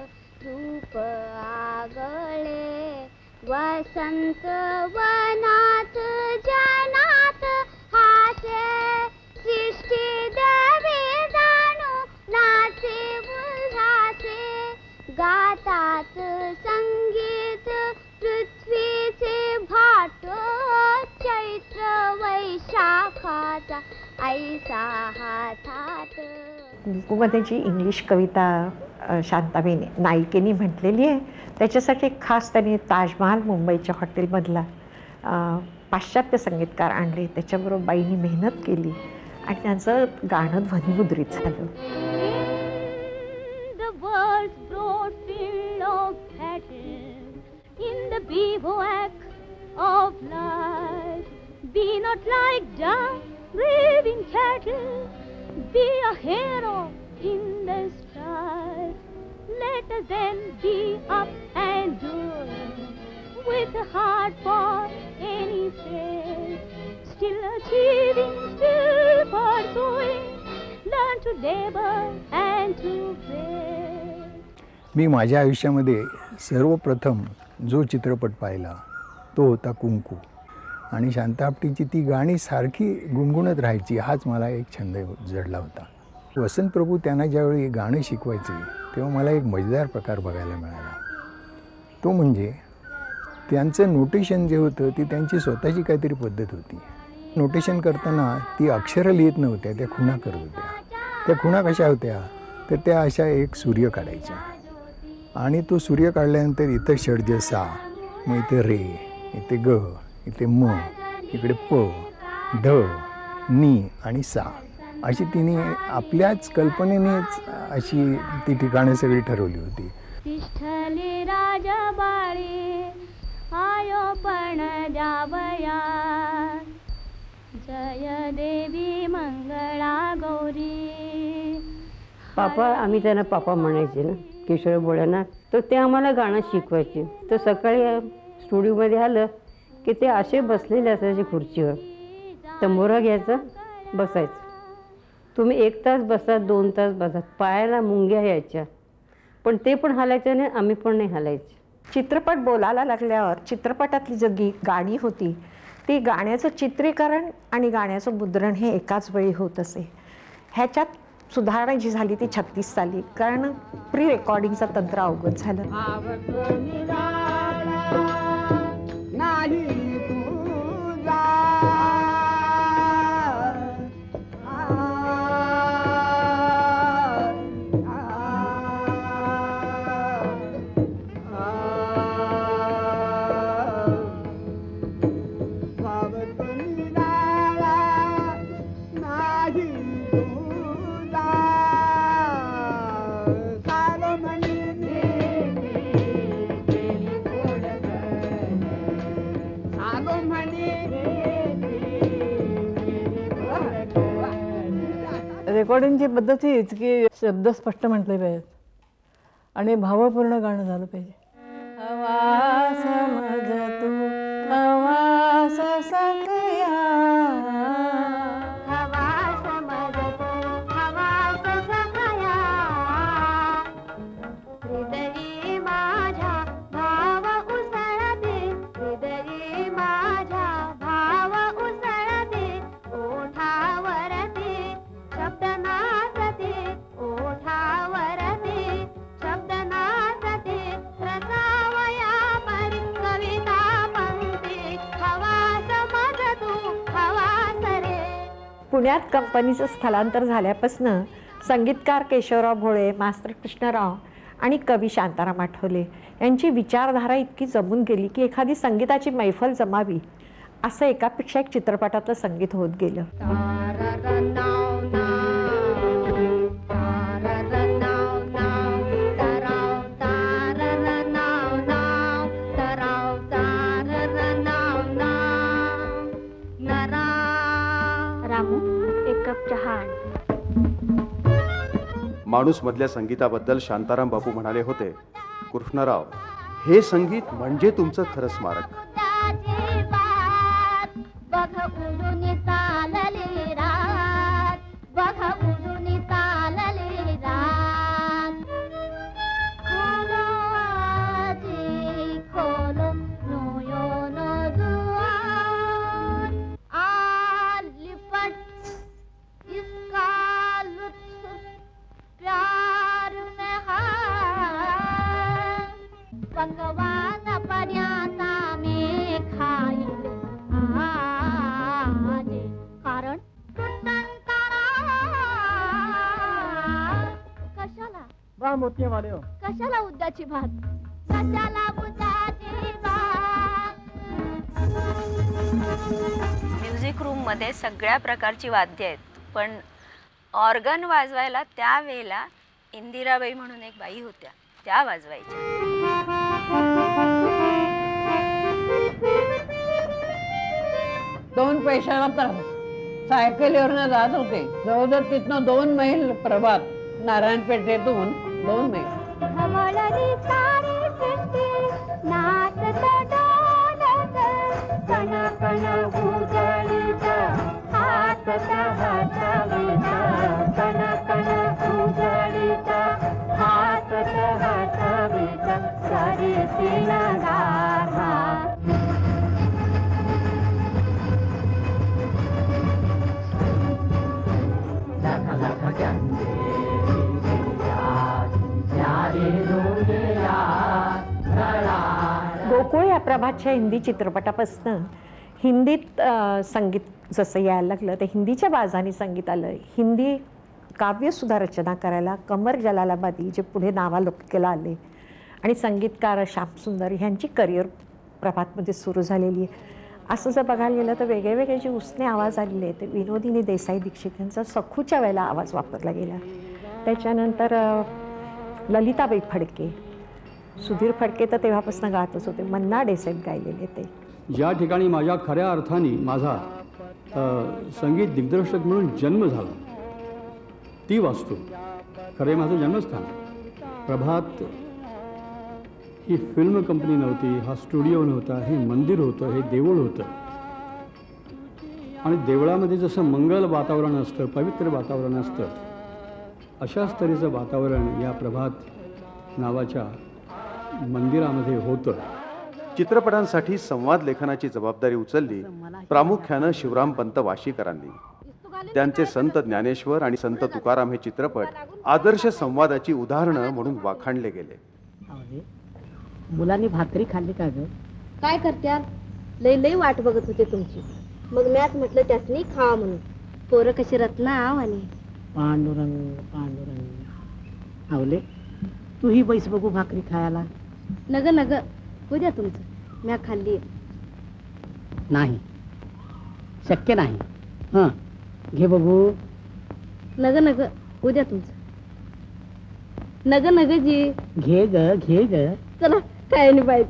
[SPEAKER 19] रूप आगळे, वसंत वनात जनात हासे, सृष्टी देवी जाणू नाचे उल्हासे, गातात संगीत पृथ्वीचे भाट, चैत्र वैशाखाचा ऐसा हा थाट.
[SPEAKER 18] कुंकूमध्ये जी इंग्लिश कविता शांताबाई नाईकेनी म्हटलेली आहे, त्याच्यासाठी खास त्यांनी ताजमहाल मुंबईच्या हॉटेलमधला पाश्चात्य संगीतकार आणले, त्याच्याबरोबर बाईंनी मेहनत केली आणि त्यांचं गाणं ध्वनिमुद्रित झालं.
[SPEAKER 19] In the bivouac of life, be not like dumb, grieving cattle, be a hero in the strife. Let us then be up and doing, with a heart for any fate, still achieving, still pursuing, learn to labor and to pray.
[SPEAKER 6] मी माझ्या आयुष्यामध्ये सर्वप्रथम जो चित्रपट पाहिला तो होता कुंकू, आणि शांता आपटीची ती गाणी सारखी गुणगुणत राहायची, हाच मला एक छंद जडला होता. वसंत प्रभू त्यांना ज्यावेळी गाणं शिकवायचे तेव्हा मला एक मजेदार प्रकार बघायला मिळाला. तो म्हणजे त्यांचं नोटेशन जे होतं ती त्यांची स्वतःची काहीतरी पद्धत होती. नोटेशन करताना ती अक्षरं लिहित नव्हत्या, त्या खुणा करत होत्या. त्या खुणा कशा होत्या तर त्या अशा एक सूर्य काढायच्या, आणि तो सूर्य काढल्यानंतर इथं षड्ज सा, मग इथे रे, इथे ग, इथे म, इकडे प, ध, नी आणि सा, अशी तिने आपल्याच कल्पनेनेच अशी ती ठिकाणं सगळी ठरवली होती.
[SPEAKER 19] तिष्ठले राजा बाळे आयो पण जावया, जय देवी मंगळा गौरी.
[SPEAKER 12] पापा, आम्ही त्यांना पापा म्हणायचे ना, किशोर बोळ्यांना, तर ते आम्हाला गाणं शिकवायचे. तर सकाळी स्टुडिओमध्ये आलं की ते असे बसलेले असायचे खुर्चीवर, तर मोरा घ्यायचं, बसायचं. तुम्ही 1 तास बसा, 2 तास बसा, पायाला मुंग्या यायच्या, पण ते पण हालायचे नाही, आम्ही पण नाही हालायचे.
[SPEAKER 18] चित्रपट बोलायला लागल्यावर चित्रपटातली जी गाणी होती ती गाण्याचं चित्रीकरण आणि गाण्याचं मुद्रण हे एकाच वेळी होत असे. ह्याच्यात सुधारणा जी झाली ती 36 साली, कारण प्री रेकॉर्डिंगचं तंत्र अवगत झालं.
[SPEAKER 14] रेकॉर्डिंगची पद्धत हीच की शब्द स्पष्ट म्हटले पाहिजेत आणि भावपूर्ण गाणं झालं पाहिजे. हवा समज तू हवा
[SPEAKER 20] सखया
[SPEAKER 19] हवास मदत हवास सखया हृदयी माझ्या भाव उसळते हृदयी माझ्या भाव उसळते ओठावरती शब्द नाचते ओठावरती शब्द नाचते रसावया परी कविता पंक्ती हवास मज तू हवास रे.
[SPEAKER 20] पुण्यात कंपनीचं स्थलांतर झाल्यापासनं संगीतकार केशवराव भोळे, मास्तर कृष्णराव आणि कवी शांताराम आठवले यांची विचारधारा इतकी जमून गेली की एखादी संगीताची मैफल जमावी असं एकापेक्षा एक चित्रपटातलं संगीत होत गेलं.
[SPEAKER 19] रामू एक कप चहा आण.
[SPEAKER 4] माणूस मधल्या संगीताबद्दल शांताराम बापू म्हणाले होते, कृष्णराव, हे संगीत म्हणजे तुमचं खरं स्मारक.
[SPEAKER 19] बघ उडून चालली रात बघ उडून चालली रात खोलो आजी खोलो नोयोन दुआर लिपट इसका लुत्फ प्यार में है भगवान पर्याता में खाईल आजे कारण कशाला
[SPEAKER 16] बा मोती वाले हो
[SPEAKER 19] कशाला उद्याची भात कशाला उद्याची भात.
[SPEAKER 9] म्युझिक रूममध्ये सगळ्या प्रकारची वाद्य आहेत, पण ऑर्गन वाजवायला त्यावेळेला इंदिराबाई म्हणून एक बाई होत्या, त्या वाजवायच्या.
[SPEAKER 12] दोन पैशाला तर सायकलीवरनं जात होते. जवळजवळ तिथनं 2 मैल प्रभात, नारायणपेठेतून 2 मैल.
[SPEAKER 19] घमळली सारी सृष्टी नाचत डोलत कण कण उजळीत हातत हातवीत कण कण उजळीत हातत हातवीत सरीची नगारा.
[SPEAKER 20] गोकुळ या प्रभातच्या हिंदी चित्रपटापासून हिंदीत संगीत जसं यायला लागलं ते हिंदीच्या बाजानी संगीत आलं. हिंदी काव्यसुद्धा रचना करायला कमर जलालाबादी जे पुढे नावालौकिकेला आले आणि संगीतकार श्यामसुंदर ह्यांची करिअर प्रभातमध्ये सुरू झालेली आहे. असं जर बघायला गेलं तर वेगळे वेगळे जे उसने आवाज आलेले आहेत ते विनोदिनी देसाई दीक्षित यांचा सखूच्या वेळेला आवाज वापरला गेला. त्याच्यानंतर ललिताबाई फडके, सुधीर फडके तर तेव्हापासून गातच होते, मन्ना देसाई गायलेले ते.
[SPEAKER 21] ज्या ठिकाणी माझ्या खऱ्या अर्थाने माझा संगीत दिग्दर्शक म्हणून जन्म झाला ती वास्तू खरे माझं जन्मस्थान. प्रभात ही फिल्म कंपनी नव्हती, हा स्टुडिओ नव्हता, हे मंदिर होतं, हे देऊळ होतं. आणि देवळामध्ये जसं मंगल वातावरण असतं, पवित्र वातावरण असतं, अशाच तऱ्हेचं वातावरण या प्रभात नावाच्या मंदिरामध्ये होतं.
[SPEAKER 4] चित्रपटांसाठी संवाद लेखनाची जबाबदारी उचलली प्रामुख्यानं शिवरामपंत वाशीकरांनी. त्यांचे संत ज्ञानेश्वर आणि संत तुकाराम हे चित्रपट आदर्श संवादाची उदाहरणं म्हणून वाखाणले गेले.
[SPEAKER 12] मुलांनी भाकरी खाल्ली का ग?
[SPEAKER 2] काय करत्या, लई लई वाट बघत होते तुमची, मग मॅच म्हटलं त्यासनी खावा म्हणून. पोरं कशी रत्ना आणि
[SPEAKER 12] पांडुरंग पांडुरंग. आवले तूही बैस बघू भाकरी खायला.
[SPEAKER 2] नग नग उद्या तुमचं, म्या खाल्ली
[SPEAKER 12] नाही, शक्य नाही. हां घे बघू.
[SPEAKER 2] नग नग उद्या तुमचं. नग नग जी
[SPEAKER 12] घे ग घे ग.
[SPEAKER 2] चला काय नाही पाहिजे,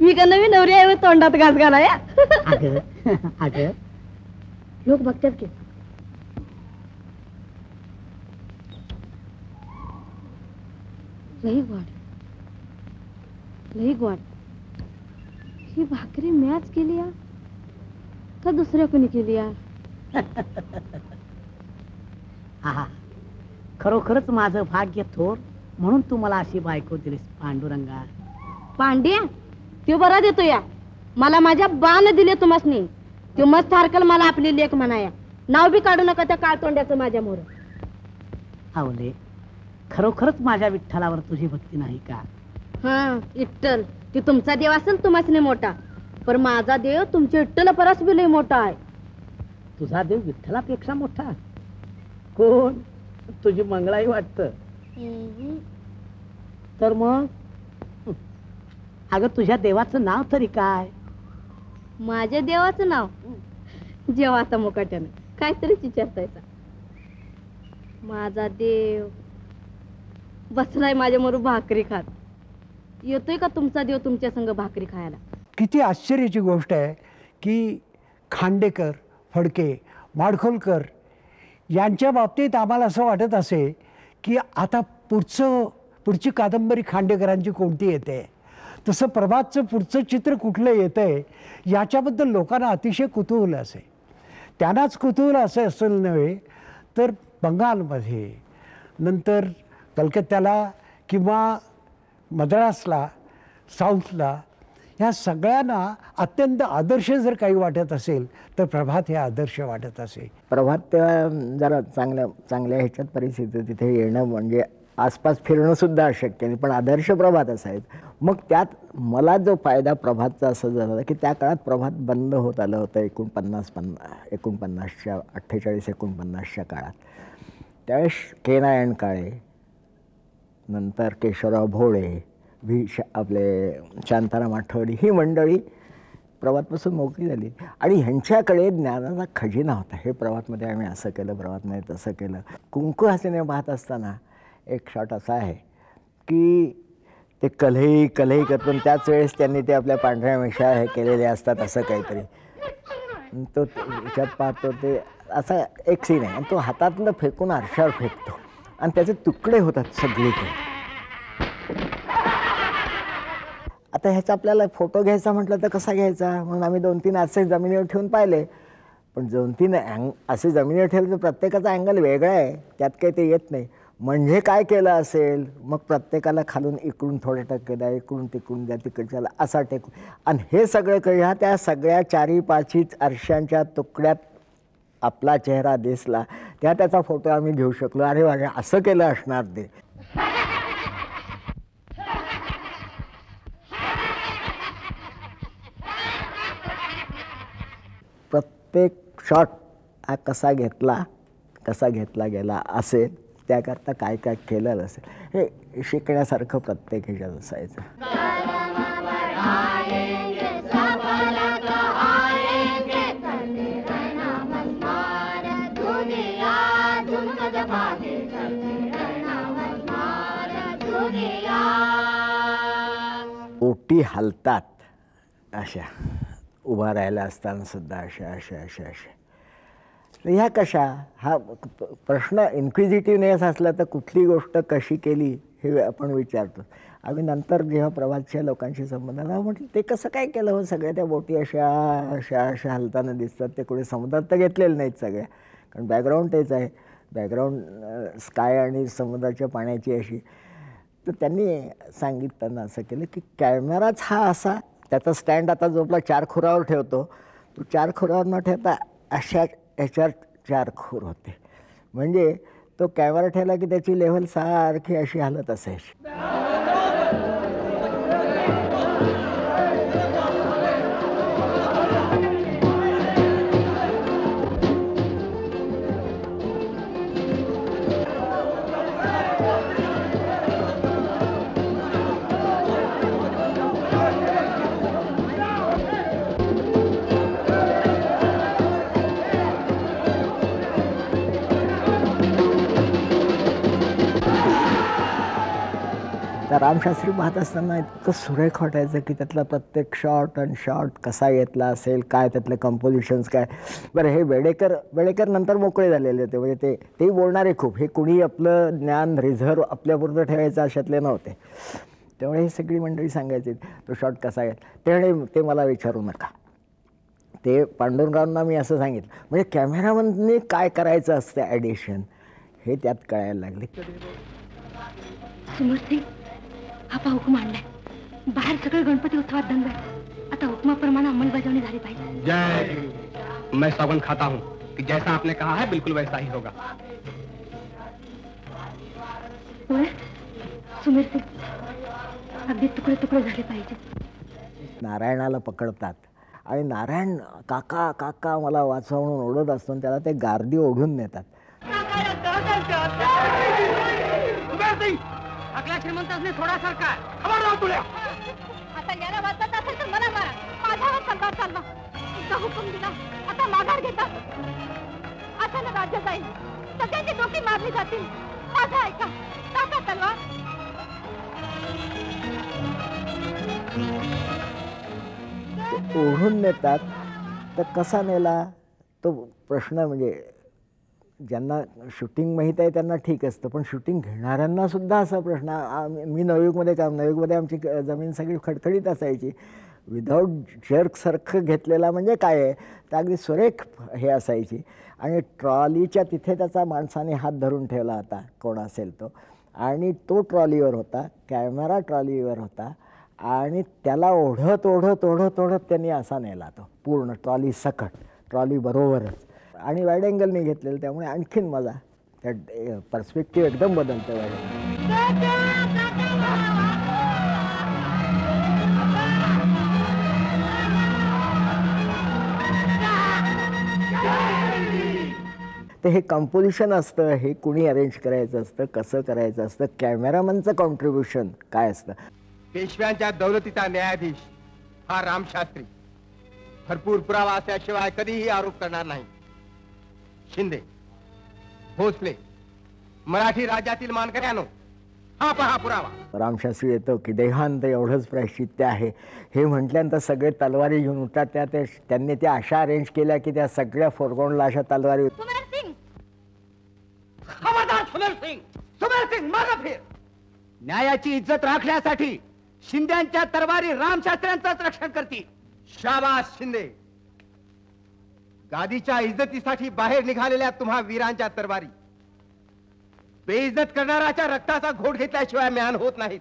[SPEAKER 2] मी का नवीन नवरी आहे तोंडात घास घालाय.
[SPEAKER 12] अगं अगं
[SPEAKER 2] लोक बघतात की. लई गोड लई गोड. ही भाकरी मॅच केली. का दुसऱ्या कोणी केली यार?
[SPEAKER 5] हा, खरोखरच माझं भाग्य थोर, म्हणून तू मला अशी बायको दिलीस पांडुरंगा.
[SPEAKER 2] पांड्या तो बरा देतो या. मला माझ्या बाण दिले तुम्हासनी. तो मस्त हरकल मला आपली लेख म्हणाया. नाव बी काढू नका त्या काळतोंड्याचं माझ्या मोर.
[SPEAKER 5] आवले, खरोखरच माझ्या विठ्ठलावर तुझी भक्ती नाही का?
[SPEAKER 2] हा विठ्ठल, ती तुमचा देव असेल तुम्हासनी मोठा, पण माझा देव तुमच्या विठ्ठल परस बी लय मोठा आहे.
[SPEAKER 5] तुझा देव विठ्ठलापेक्षा मोठा कोण? तुझी मंगळाई वाटत. तर मग अगं तुझ्या देवाचं नाव तरी काय?
[SPEAKER 2] माझ्या देवाचं नाव जेव्हा आता मुकाट्यानं काहीतरीच विचारतायचा. माझा देव बसलाय माझ्या मोर भाकरी खात. येतोय का तुमचा देव तुमच्या संग भाकरी खायला?
[SPEAKER 10] किती आश्चर्याची गोष्ट आहे की खांडेकर, फडके, माडखोलकर यांच्या बाबतीत आम्हाला असं वाटत असे की आता पुढची कादंबरी खांडेकरांची कोणती येते, तसं प्रभातचं पुढचं चित्र कुठलं येतं आहे याच्याबद्दल लोकांना अतिशय कुतूहल असे. त्यांनाच कुतूहल असं असेल नव्हे तर बंगालमध्ये, नंतर कलकत्त्याला किंवा मद्रासला, साऊथला, ह्या सगळ्यांना अत्यंत आदर्श जर काही वाटत असेल तर प्रभात हे आदर्श वाटत असे.
[SPEAKER 22] प्रभात तेव्हा जरा चांगल्या ह्याच्यात परिस्थिती तिथे येणं म्हणजे आसपास फिरणंसुद्धा अशक्य नाही, पण आदर्श प्रभात असायचं. मग त्यात मला जो फायदा प्रभातचा असं झाला की त्या काळात प्रभात बंद होत आलं होतं 48-49च्या काळात. त्यावेळेस के नारायण काळे, नंतर केशवराव भोळे, आपले शांताराम आठवले, ही मंडळी प्रभातपासून मोकळी झाली आणि ह्यांच्याकडे ज्ञानाचा खजिना होता. हे प्रभातमध्ये आम्ही असं केलं, प्रभातमध्ये तसं केलं. कुंकू हा सिनेमा पाहत असताना एक शॉट असा आहे की ते कल्हेही करतो, त्याच वेळेस त्यांनी ते आपल्या पांढऱ्या मिशा हे केलेले असतात असं काहीतरी. तो त्याच्यात पाहतो ते असा एक सीन आहे आणि तो हातातलं फेकून आरशावर फेकतो आणि त्याचे तुकडे होतात सगळीकडे. आता ह्याचा आपल्याला फोटो घ्यायचा म्हटलं तर कसा घ्यायचा म्हणून आम्ही 2-3 असे जमिनीवर ठेवून पाहिले, पण 2-3 असे जमिनीवर ठेवले तर प्रत्येकाचा अँगल वेगळा आहे, त्यात काही ते येत नाही. म्हणजे काय केलं असेल, मग प्रत्येकाला खालून इकडून थोडं टक्के द्या, इकडून तिकडून द्या, तिकडच्याला असा टेकून, आणि हे सगळं ह्या त्या सगळ्या 4-5 आरशांच्या तुकड्यात आपला चेहरा दिसला. त्याचा फोटो आम्ही घेऊ शकलो. अरे वा, असं केलं असणार ते. प्रत्येक शॉट हा कसा घेतला गेला असेल, त्याकरता काय काय केलेलं असेल हे शिकण्यासारखं प्रत्येक ह्याच्यात असायचं. ओटी हलतात अशा, उभा राहिला असताना सुद्धा अशा ह्या कशा, हा प्रश्न इन्क्विजिटिव्हनेस असला तर कुठली गोष्ट कशी केली हे आपण विचारतो. आम्ही नंतर जेव्हा प्रभातच्या लोकांशी संबंध आला म्हटलं ते कसं काय केलं हो, सगळ्या त्या बोटी अशा हलताना दिसतात, ते कुठे समुद्रात तर घेतलेले नाहीत सगळ्या, कारण बॅकग्राऊंड तेच आहे, बॅकग्राऊंड स्काय आणि समुद्राच्या पाण्याची अशी. तर त्यांनी सांगितलं असं केलं की कॅमेराच हा असा, त्याचा स्टँड आता जो आपला 4 खुरावर ठेवतो, तो 4 खुरावर न ठेवता अशा ह्याच्यावर 4 खूर होते, म्हणजे तो कॅमेरा ठेवला की त्याची लेव्हल सारखी अशी हालत असायची. रामशास्त्री पाहत असताना इतकं सुरेख वाटायचं की त्यातला प्रत्येक शॉट आणि शॉट कसा घेतला असेल, काय त्यातले कंपोजिशन्स काय. बरं, हे वेडेकर नंतर मोकळे झालेले होते, म्हणजे तेही बोलणारे खूप, हे कुणी आपलं ज्ञान रिझर्व आपल्यापुरतं ठेवायचं अशातले नव्हते. त्यामुळे ही सगळी मंडळी सांगायची तो शॉट कसा घेतला. ते मला विचारू नका, ते पांडुरंगांना मी असं सांगितलं. म्हणजे कॅमेरामनने काय करायचं असतं ॲडिशन हे त्यात कळायला लागले.
[SPEAKER 2] सुमर सिंग, हा पहा हुकूम आणलाय. बाहेर सगळे गणपती उत्सवात दंग आहे. आता हुकमाप्रमाणे अंमलबजावणी झाली पाहिजे.
[SPEAKER 1] जय, मैं सौगंध खाता हूँ कि जैसा आपने कहा है बिल्कुल वैसा ही होगा.
[SPEAKER 2] सुमेर सिंग, अगदी तुकडे तुकडे झाले पाहिजे.
[SPEAKER 22] नारायणाला पकडतात आणि नारायण काका काका मला वाचवा म्हणून ओढत असतो आणि त्याला ते गार्दी ओढून नेतात.
[SPEAKER 1] अगला श्रीमंतासने थोडा सारखा खबरदार तुला.
[SPEAKER 2] आता याला वाचत असेल तर मला मारा. माझ्यावर तलवार चालवा. तुमचा हुकूम दिला, आता माघार घेता. अचानक राज्य जाईल, सगळ्यांची डोकी मारली जातील. माझा ऐका, टाका तलवार.
[SPEAKER 22] ओढून नेतात. तर कसा नेला तो प्रश्न. म्हणजे ज्यांना शूटिंग माहीत आहे त्यांना ठीक असतं, पण शूटिंग घेणाऱ्यांना सुद्धा असा प्रश्न. मी नवयुगमध्ये आमची जमीन सगळी खडखडीत असायची. विदाऊट जर्कसारखं घेतलेला म्हणजे काय आहे, तर अगदी सुरेख हे असायची. आणि ट्रॉलीच्या तिथे त्याचा माणसाने हात धरून ठेवला होता, कोण असेल तो, आणि तो ट्रॉलीवर होता, कॅमेरा ट्रॉलीवर होता, आणि त्याला ओढत ओढत ओढत ओढत त्यांनी असा नेला तो पूर्ण ट्रॉली सकट, ट्रॉली बरोबरच. आणि वाईड अँगलने घेतलेलं, त्यामुळे आणखीन मजा. त्या पर्स्पेक्टिव्ह एकदम बदलते वाईड तर हे कंपोजिशन असतं, हे कुणी अरेंज करायचं असतं, कसं करायचं असतं, कॅमेरामनचं कॉन्ट्रीब्युशन काय असतं.
[SPEAKER 1] पेशव्यांच्या दौलतीचा न्यायाधीश हा रामशास्त्री भरपूर पुरावा असल्याशिवाय कधीही आरोप करणार नाही. शिंदे, भोसले, मराठी राज्यातील मानकऱ्यांनो, हा पहा पुरावा.
[SPEAKER 22] रामशास्त्री येतो की देहांत एवढंच प्रायश्चित्य आहे हे म्हटल्यानंतर सगळे तलवारी घेऊन उठतात. त्यांनी त्या अशा अरेंज केल्या की त्या सगळ्या फोरग्राऊंडला अशा तलवारी.
[SPEAKER 1] खबरदार सुमेर सिंग, सुमेर सिंग मागे फिर. न्यायाची इज्जत राखण्यासाठी शिंद्यांच्या तलवारी रामशास्त्र्यांचंच रक्षण करतील. शाबास शिंदे. गादीच्या इज्जतीसाठी बाहेर निघालेल्या तुम्हा वीरांच्या तलवारी बेइज्जत करणाऱ्याच्या रक्ताचा घोट घेतल्याशिवाय म्यान होत नाहीत.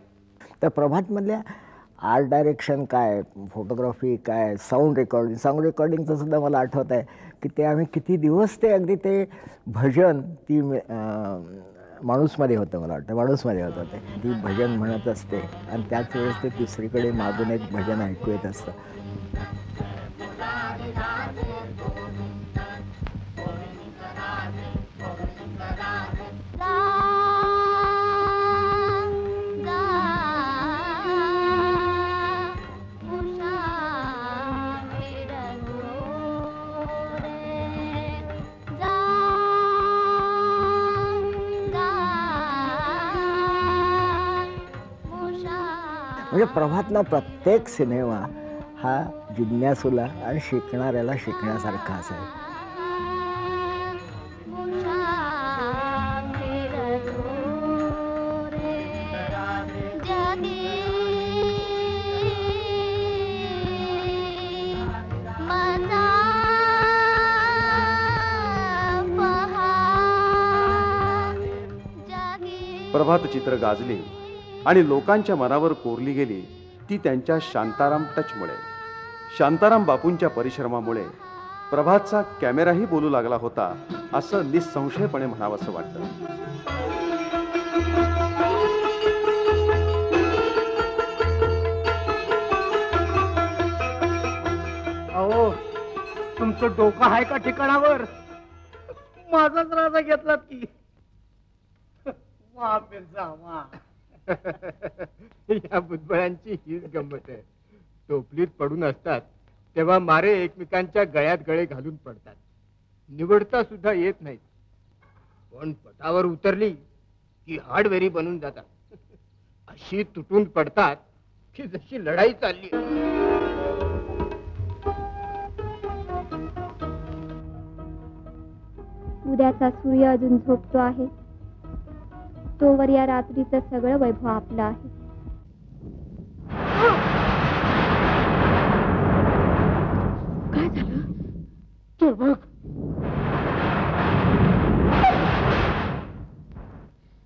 [SPEAKER 22] तर प्रभातमधल्या आर्ट डायरेक्शन काय, फोटोग्राफी काय, साऊंड रेकॉर्डिंगचं सुद्धा मला आठवत आहे की ते आम्ही किती दिवस ते अगदी ते भजन ती माणूसमध्ये होतं, मला वाटतं माणूसमध्ये होतं ते, ती भजन म्हणत असते आणि त्याच वेळेस ते दुसरीकडे मागून एक भजन ऐकू येत असतं. म्हणजे प्रभातला प्रत्येक सिनेमा हा जिज्ञासूला आणि शिकणाऱ्याला शिकण्यासारखा असायचा.
[SPEAKER 4] प्रभात चित्र गाजली आणि लोकांच्या मनावर कोरली गेली ती त्यांच्या शांताराम टचमुळे. शांताराम बापूंच्या परिश्रमामुळे प्रभातचा कॅमेराही बोलू लागला होता असं निसंशयपणे म्हणावंसं वाटतं.
[SPEAKER 1] अहो, तुमचं डोकं आहे का ठिकाणावर? माझाच राजा घेतलात की. या बुधबळांची हीच गंमत आहे. टोपलीत पडून असतात तेव्हा मारे एकमेकांच्या गळ्यात गळे घालून पडतात. निवडता सुद्धा येत नाहीत, पण पटावर उतरली की हार्डवेरी बनून जातात. अशी तुटून पडतात की जशी लढाई चालली.
[SPEAKER 19] उद्याचा सूर्य अजून झोपतो आहे, तोवर या रात्रीचं सगळं वैभव आपलं आहे.
[SPEAKER 2] काय झालं?
[SPEAKER 14] बघ,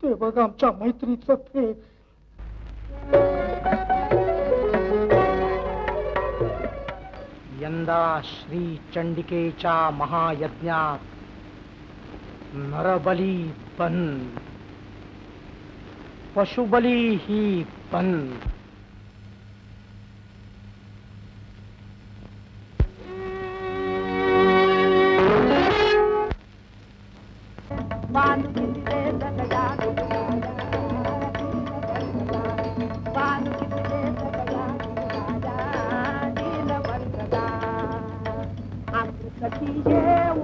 [SPEAKER 14] ते बघ आमच्या मैत्रीचं फेक.
[SPEAKER 3] यंदा श्री चंडिकेच्या महायज्ञात नरबली बंद, पशुबली ही बंद.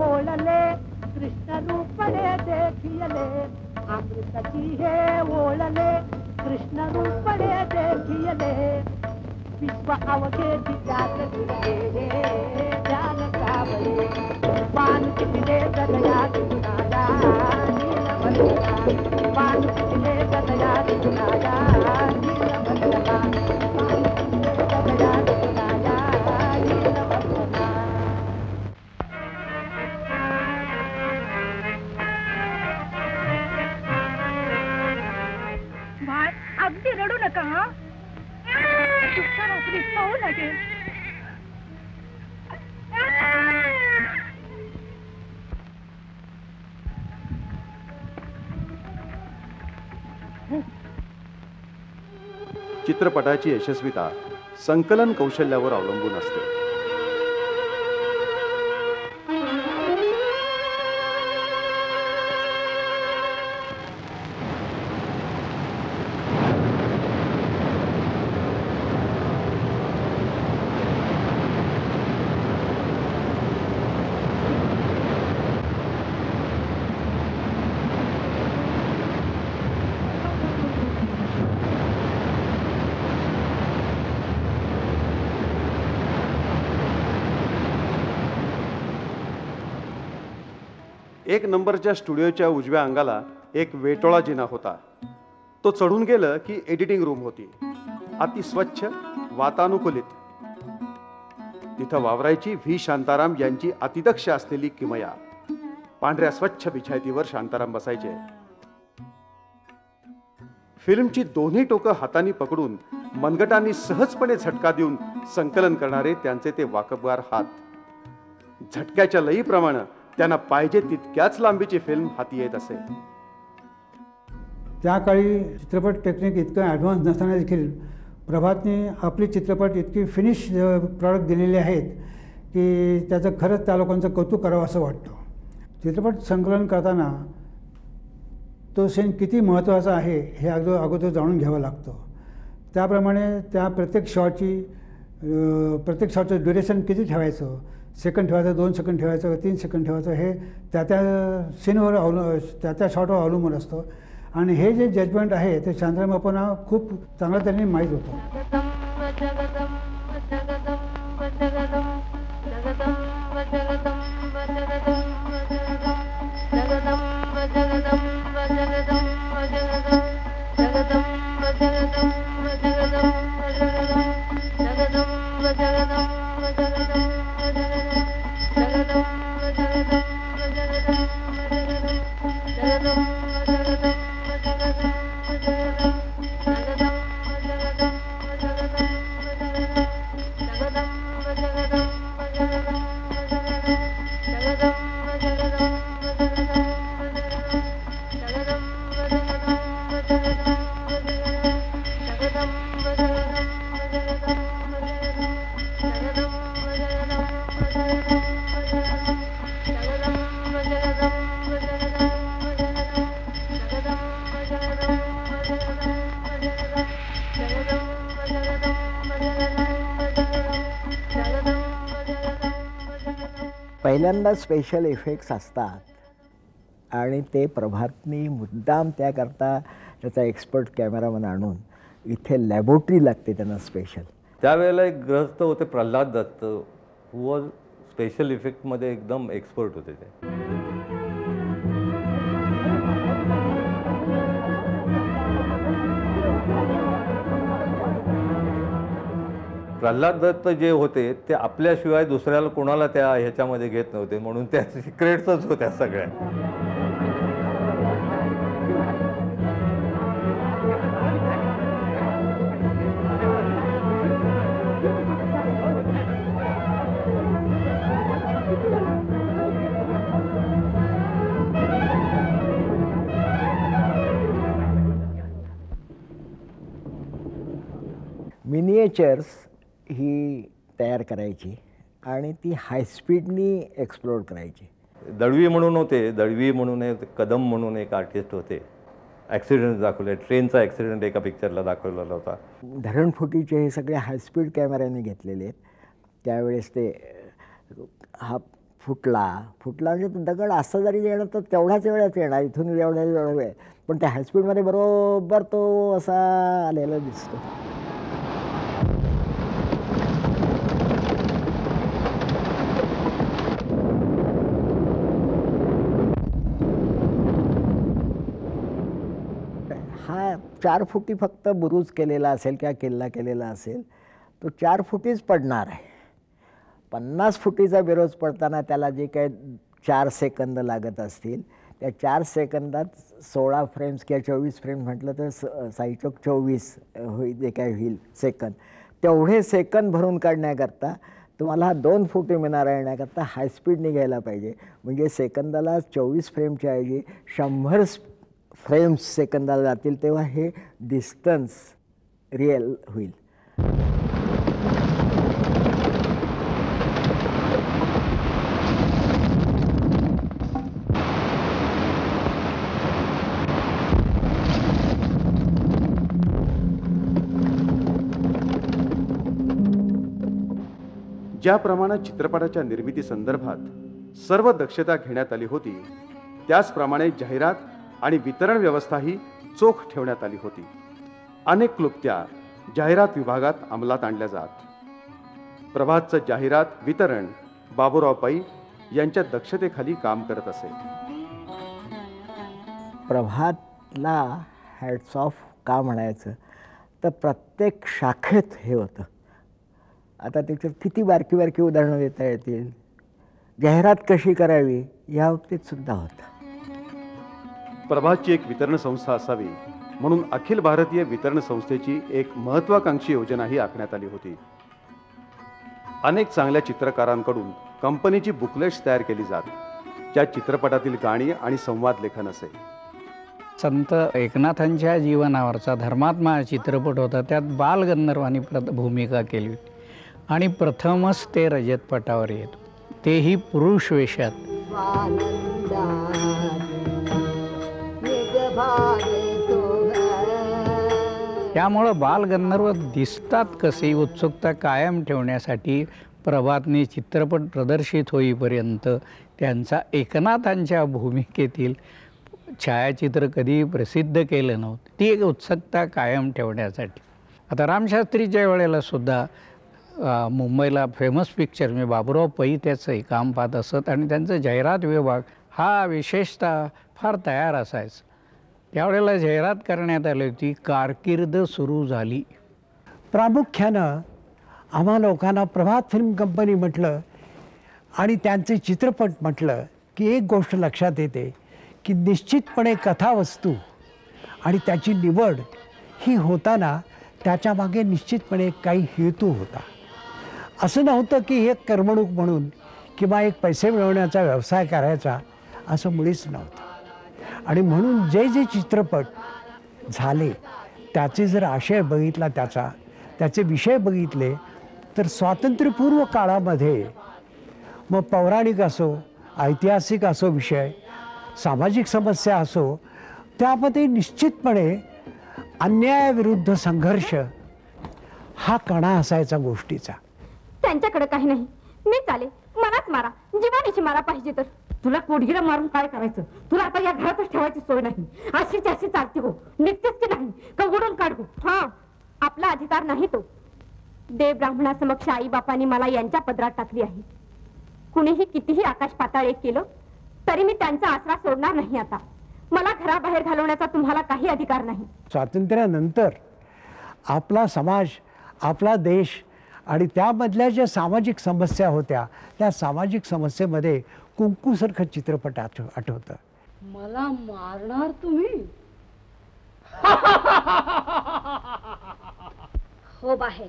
[SPEAKER 16] ओळले कृष्ण रूपडे देखियले, अमृतची हे ओळले कृष्ण रूपडे देखियले, विश्व अवघे तिच्यात गुरले ध्यान सावळे, पान कितीले गदया गुणाया नीलमंडला, पान कितीले गदया गुणाया नीलमंडला, पान कितीले गदया गुणाया नीलमंडला.
[SPEAKER 2] अगदी रडू नका हा. दुसऱ्या रात्री पाहू लागेल.
[SPEAKER 4] चित्रपटाची यशस्वीता संकलन कौशल्यावर अवलंबून असते. एक नंबरच्या स्टुडिओच्या उजव्या अंगाला एक वेटोळा जिना होता. तो चढून गेलं की एडिटिंग रूम होती, अति स्वच्छ वातानुकूलित. तिथं वावरायची व्ही शांताराम यांची अतिदक्ष असलेली किमया. पांढऱ्या स्वच्छ बिछायतीवर शांताराम बसायचे. फिल्मची दोन्ही टोकं हाताने पकडून मनगटांनी सहजपणे झटका देऊन संकलन करणारे त्यांचे ते वाकबगार हात. झटक्याच्या लईप्रमाणे त्यांना पाहिजे तितक्याच लांबीची फिल्म हाती येत असे.
[SPEAKER 7] त्या काळी चित्रपट टेक्निक इतकं ॲडव्हान्स नसताना देखील प्रभातने आपले चित्रपट इतकी फिनिश प्रॉडक्ट दिलेले आहेत की त्याचं खरंच त्या लोकांचं कौतुक करावं असं वाटतं. चित्रपट संकलन करताना तो सीन किती महत्त्वाचा आहे हे अगोदर जाणून घ्यावं लागतं. त्याप्रमाणे त्या प्रत्येक शॉटचं ड्युरेशन किती ठेवायचं, सेकंड ठेवायचं, 2 सेकंड ठेवायचं, 3 सेकंड ठेवायचं, हे त्या सीनवर त्या शॉटवर अवलंबून असतं. आणि हे जे जजमेंट आहे ते शांताराम बापूंना खूप चांगलं त्यांनी माहीत होतं.
[SPEAKER 22] पहिल्यांदा स्पेशल इफेक्ट्स असतात आणि ते प्रभातनी मुद्दाम त्याकरता त्याचा एक्सपर्ट कॅमेरामन आणून इथे लॅबोरेटरी लागते त्यांना स्पेशल.
[SPEAKER 11] त्यावेळेला एक ग्रस्त होते प्रल्हाद दत्त, हु वॉज स्पेशल इफेक्टमध्ये एकदम एक्सपर्ट होते.
[SPEAKER 8] प्रल्हाद दत्त जे होते ते आपल्याशिवाय दुसऱ्याला कोणाला त्या ह्याच्यामध्ये घेत नव्हते, म्हणून त्या सिक्रेट्सच होत्या सगळ्या.
[SPEAKER 22] मिनिएचर्स ही तयार करायची आणि ती हायस्पीडनी एक्सप्लोर करायची.
[SPEAKER 8] दळवी म्हणून होते, दळवी म्हणून कदम म्हणून एक आर्टिस्ट होते. ॲक्सिडेंट दाखवले, ट्रेनचा ॲक्सिडेंट एका पिक्चरला दाखवलेला होता.
[SPEAKER 22] धरणफुटीचे हे सगळे हायस्पीड कॅमेऱ्याने घेतलेले आहेत. त्यावेळेस ते हा फुटला म्हणजे तो दगड असा जरी येणं तर तेवढ्याच वेळात येणार, इथून एवढा वेळ, पण त्या हायस्पीडमध्ये बरोबर तो असा आलेला दिसतो. हा 4 फुटी फक्त बुरुज केलेला असेल किंवा किल्ला केलेला असेल तो 4 फुटीच पडणार आहे. 50 फुटीचा बिरोज पडताना त्याला जे काही 4 सेकंद लागत असतील त्या 4 सेकंदात 16 फ्रेम्स किंवा 24 फ्रेम्स म्हटलं तर 6×24 होईल, जे काय होईल सेकंद, तेवढे सेकंद भरून काढण्याकरता तुम्हाला 2 फुटी मिनारा येण्याकरता हायस्पीडने घ्यायला पाहिजे. म्हणजे सेकंदाला 24 फ्रेमच्या ऐवजी 100 फ्रेम्स सेकंदाला जातील, तेव्हा हे डिस्टन्स रिअल होईल.
[SPEAKER 4] ज्याप्रमाणे चित्रपटाच्या निर्मिती संदर्भात सर्व दक्षता घेण्यात आली होती, त्याचप्रमाणे जाहिरात आणि वितरण व्यवस्थाही चोख ठेवण्यात आली होती. अनेक क्लुप्त्या जाहिरात विभागात अंमलात आणल्या जात. प्रभातचं जाहिरात वितरण बाबूराव पै यांच्या दक्षतेखाली काम करत असे.
[SPEAKER 22] प्रभातला हॅट्स ऑफ का म्हणायचं तर प्रत्येक शाखेत हे होतं. आता त्याच्यात किती बारकी बारकी उदाहरणं देता येतील. जाहिरात कशी करावी या बाबतीत सुद्धा होतं.
[SPEAKER 4] प्रभातची एक वितरण संस्था असावी म्हणून अखिल भारतीय वितरण संस्थेची एक महत्त्वाकांक्षी योजनाही आखण्यात आली होती. अनेक चांगल्या चित्रकारांकडून कंपनीची बुकलेट्स तयार केली जात, ज्या चित्रपटातील गाणी आणि संवाद लेखन असे.
[SPEAKER 15] संत एकनाथांच्या जीवनावरचा धर्मात्मा चित्रपट होता. त्यात बालगंधर्वांनी भूमिका केली होती आणि प्रथमच ते रजतपटावर येत, तेही पुरुष वेशात. त्यामुळं बालगंधर्व दिसतात कसे उत्सुकता कायम ठेवण्यासाठी प्रभातने चित्रपट प्रदर्शित होईपर्यंत त्यांचा एकनाथांच्या भूमिकेतील छायाचित्र कधी प्रसिद्ध केलं नव्हतं. ती एक उत्सुकता कायम ठेवण्यासाठी. आता रामशास्त्रीच्या वेळेला सुद्धा मुंबईला फेमस पिक्चर मी बाबूराव पै त्याचंही काम पाहत असत आणि त्यांचा जाहिरात विभाग हा विशेषतः फार तयार असायचा. त्यावेळेला जाहिरात करण्यात आली होती, कारकीर्द सुरू झाली.
[SPEAKER 10] प्रामुख्यानं आम्हा लोकांना प्रभात फिल्म कंपनी म्हटलं आणि त्यांचे चित्रपट म्हटलं की एक गोष्ट लक्षात येते की निश्चितपणे कथावस्तू आणि त्याची निवड ही होताना त्याच्यामागे निश्चितपणे काही हेतू होता. असं नव्हतं की एक करमणूक म्हणून किंवा एक पैसे मिळवण्याचा व्यवसाय करायचा असं मुळीच नव्हतं. आणि म्हणून जे जे चित्रपट झाले त्याचे जर आशय बघितला, त्याचे विषय बघितले तर स्वातंत्र्यपूर्व काळामध्ये मग पौराणिक असो, ऐतिहासिक असो विषय, सामाजिक समस्या असो, त्यामध्ये निश्चितपणे अन्यायाविरुद्ध संघर्ष हा कणा असायचा गोष्टीचा.
[SPEAKER 23] त्यांच्याकडे काही नाही, मी चाले, मलाच मारा, जिवानीची मारा पाहिजे तर. तुला कोडगीला मारून काय करायचं? तुला आता या घरातच ठेवायची सोय नाही. अशीच अशी चालते हो, निघतेच की नाही का उडून काढू? हा, आपला अधिकार नाही तो. देव ब्राह्मणासमक्ष आई बापांनी मला यांच्या पदरात टाकली आहे. कुणीही कितीही आकाश पाताळ एक केलं तरी मी त्यांचा आसरा सोडणार नाही. आता मला घराबाहेर घालवण्याचा तुम्हाला काही अधिकार नाही.
[SPEAKER 10] स्वातंत्र्यानंतर आपला समाज, आपला देश आणि त्यामधल्या ज्या सामाजिक समस्या होत्या त्या सामाजिक समस्येमध्ये कुंकूसारखं चित्रपट आठवतं.
[SPEAKER 5] मला मारणार तुम्ही?
[SPEAKER 2] हो बाहेर.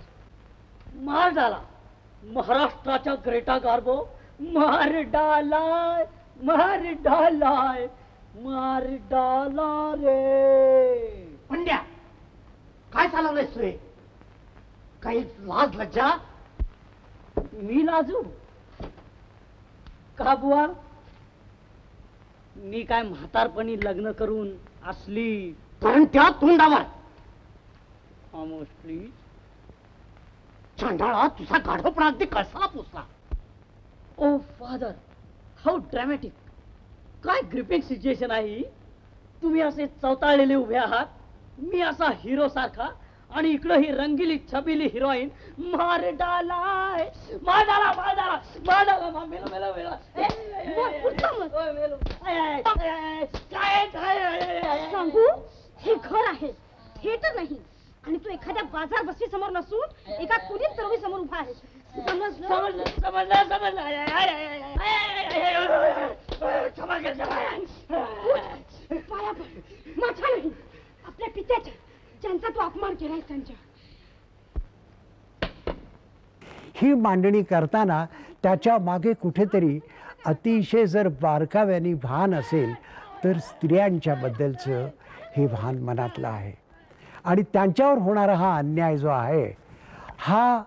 [SPEAKER 5] मार डाला महाराष्ट्राच्या ग्रेटा गार्बो, मार डालाय, मार डालाय, मार डाला रे. पंड्या काय चालवलंयस रे? काही लाज लज्जा? मी लाजू का बुवा? मी काय म्हातारपणी लग्न करून असली कारण त्या तोंडावर खामोश प्लीज. चांडाळा तुझा गाढवपणा अगदी कळसाला पोचला. ओ फादर, हाऊ ड्रॅमॅटिक. काय ग्रिपिंग सिच्युएशन आहे. तुम्ही असे चवताळलेले उभे आहात, मी असा हिरो सारखा, आणि इकडं ही रंगीली छबिली हिरोईन मार डालाय, मार डाला, मार डाला, मार डाला, मेलो मेलो मेलो.
[SPEAKER 2] सांगू, हे घर आहे, थिएटर नाही. आणि तू एखाद्या बाजार बसवी समोर नसून एका कुलीत तरवी समोर उभा आहे. समजलं? समजलं, समजलं, समजलं. पाया पड, माझ्या नाही, आपल्या पित्याच्या, ज्यांचा तू अपमान केलाय त्यांच्या.
[SPEAKER 10] ही मांडणी करताना त्याच्या मागे कुठेतरी अतिशय जर बारकाव्याने भान असेल तर स्त्रियांच्या बद्दलचं हे भान मनातलं आहे. आणि त्यांच्यावर होणारा हा अन्याय जो आहे हा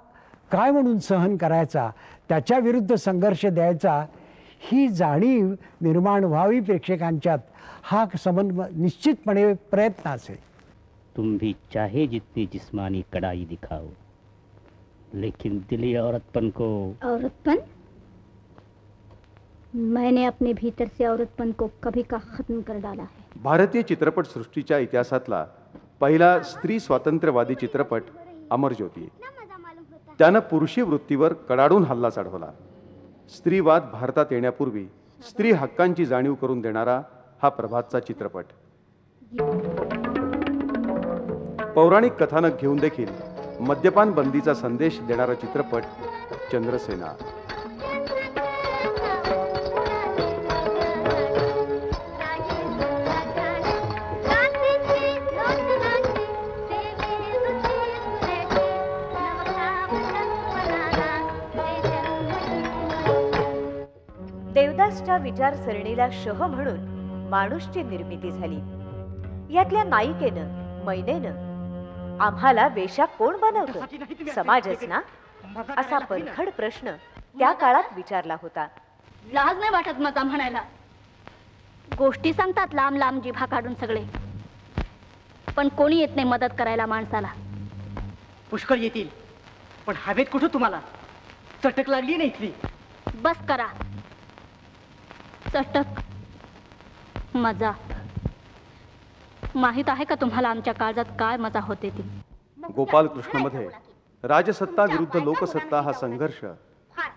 [SPEAKER 10] काय म्हणून सहन करायचा, त्याच्या विरुद्ध संघर्ष द्यायचा, ही जाणीव निर्माण व्हावी प्रेक्षकांच्यात, हा निश्चितपणे प्रयत्न असेल.
[SPEAKER 6] तुम भी चाहे जितनी जिस्मानी कड़ाई दिखाओ, लेकिन दिली औरतपन को.
[SPEAKER 2] औरतपन? मैंने अपने भीतर से औरतपन को कभी का खत्म कर डाला है.
[SPEAKER 4] भारतीय चित्रपट सृष्टीच्या इतिहासातला पहिला स्त्री स्वातंत्र्यवादी चित्रपट अमरज्योती. त्यानं पुरुषी वृत्तीवर कडाडून हल्ला चढवला. स्त्रीवाद भारतात येण्यापूर्वी स्त्री हक्कांची जाणीव करून देणारा हा प्रभातचा चित्रपट. पौराणिक कथानक घेऊन देखील मद्यपान बंदीचा संदेश देणारा चित्रपट चंद्रसेना.
[SPEAKER 9] देवदासच्या विचारसरणीला शह म्हणून माणूसची निर्मिती झाली. यातल्या नायिकेनं, मैनेनं आम्हाला वेश्या कोण बनवतं, समाजच ना, असा परखड प्रश्न त्या काळात विचारला होता.
[SPEAKER 2] लाज नाही वाटत मता म्हणायला. गोष्टी सांगतात लांब लांब जिभा काढून सगळे, पण कोणी येत नाही मदत करायला माणसाला.
[SPEAKER 5] पुष्कळ येतील, पण हवेत कुठं तुम्हाला चटक लागली नाही इथली.
[SPEAKER 2] बस करा. चटक, मजा. माहित आहे का तुम्हाला आमच्या काळजात काय मजा होते ती?
[SPEAKER 4] गोपालकृष्णमध्ये राजसत्ता विरुद्ध लोकसत्ता हा संघर्ष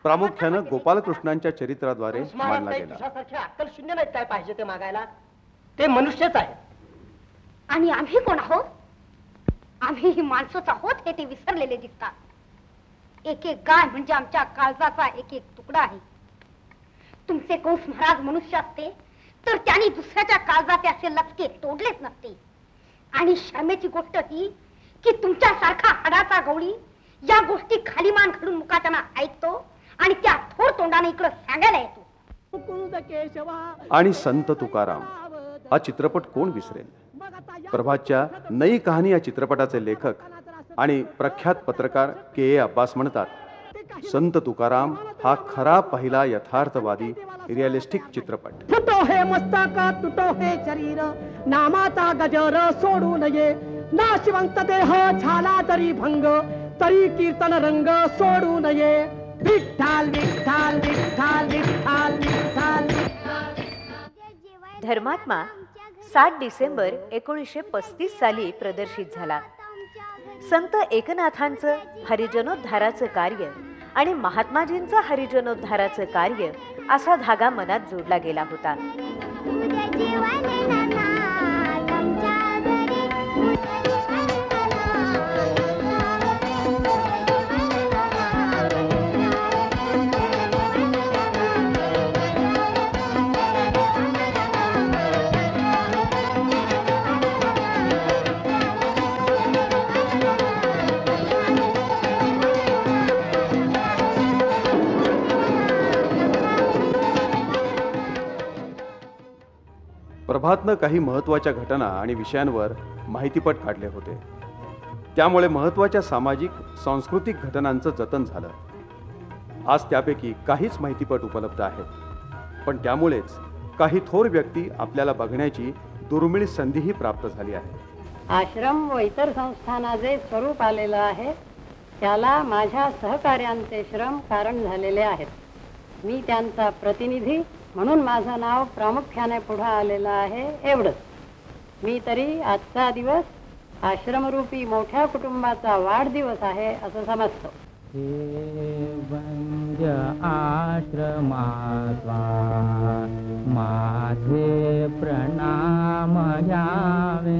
[SPEAKER 4] प्रामुख्यानं गोपालकृष्णांच्या चरित्राद्वारे मांडला गेला.
[SPEAKER 5] अक्कल शून्य नाही काय पाहिजे ते मागायला. ते मनुष्यच आहे.
[SPEAKER 2] आणि आम्ही कोण आहोत? आम्ही ही माणसंच आहोत हे ते विसरलेले दिसतात. एक एक गाय म्हणजे आमच्या काळजाचा एक एक तुकडा आहे. तुमचे कंस महाराज मनुष्य असते तर त्यांनी दुसऱ्याच्या काळजाचे असे लचके तोडलेच नसते. आणि शर्मेची गोष्ट ही की तुमच्यासारखा हाडाचा गवळी या गोष्टी खाली मान घालून मुकाट्यानं ऐकतो आणि त्या थोर तोंडाने इकडं सांगायला येतो.
[SPEAKER 4] आणि संत तुकाराम हा चित्रपट कोण विसरेल. प्रभातच्या नई कहाणी या चित्रपटाचे लेखक आणि प्रख्यात पत्रकार के. अब्बास म्हणतात, संत तुकाराम हा खरा पहिला यथार्थवादी रिअलिस्टिक चित्रपट.
[SPEAKER 16] तुटो हे मस्तक, तुटो हे शरीर, नामाचा गजर सोडू नये. नाशिवंत देह झाला तरी भंग, तरी कीर्तन रंग सोडू नये. विठ्ठल विठ्ठल विठ्ठल विठ्ठल विठ्ठल.
[SPEAKER 9] धर्मात्मा 7 डिसेंबर 1935 साली प्रदर्शित झाला. संत एकनाथांचं हरिजनोद्धाराचं कार्य आणि महात्माजींचं हरिजनोद्धाराचं कार्य असा धागा मनात जोडला गेला होता.
[SPEAKER 4] प्रभातनं काही महत्त्वाच्या घटना आणि विषयांवर माहितीपट काढले होते. त्यामुळे महत्त्वाच्या सामाजिक सांस्कृतिक घटनांचं जतन झालं. आज त्यापैकी काहीच माहितीपट उपलब्ध आहेत, पण त्यामुळेच काही थोर व्यक्ती आपल्याला बघण्याची दुर्मिळ संधीही प्राप्त झाली आहे.
[SPEAKER 12] आश्रम व इतर संस्थांना जे स्वरूप आलेलं आहे त्याला माझ्या सहकार्यांचे श्रम कारण झालेले आहेत. मी त्यांचा प्रतिनिधी म्हणून माझं नाव प्रामुख्याने पुढे आलेलं आहे एवढंच. मी तरी आजचा दिवस आश्रमरूपी मोठ्या कुटुंबाचा वाढदिवस आहे असं समजतो.
[SPEAKER 3] आश्रमात्वा माझे प्रणाम यावे.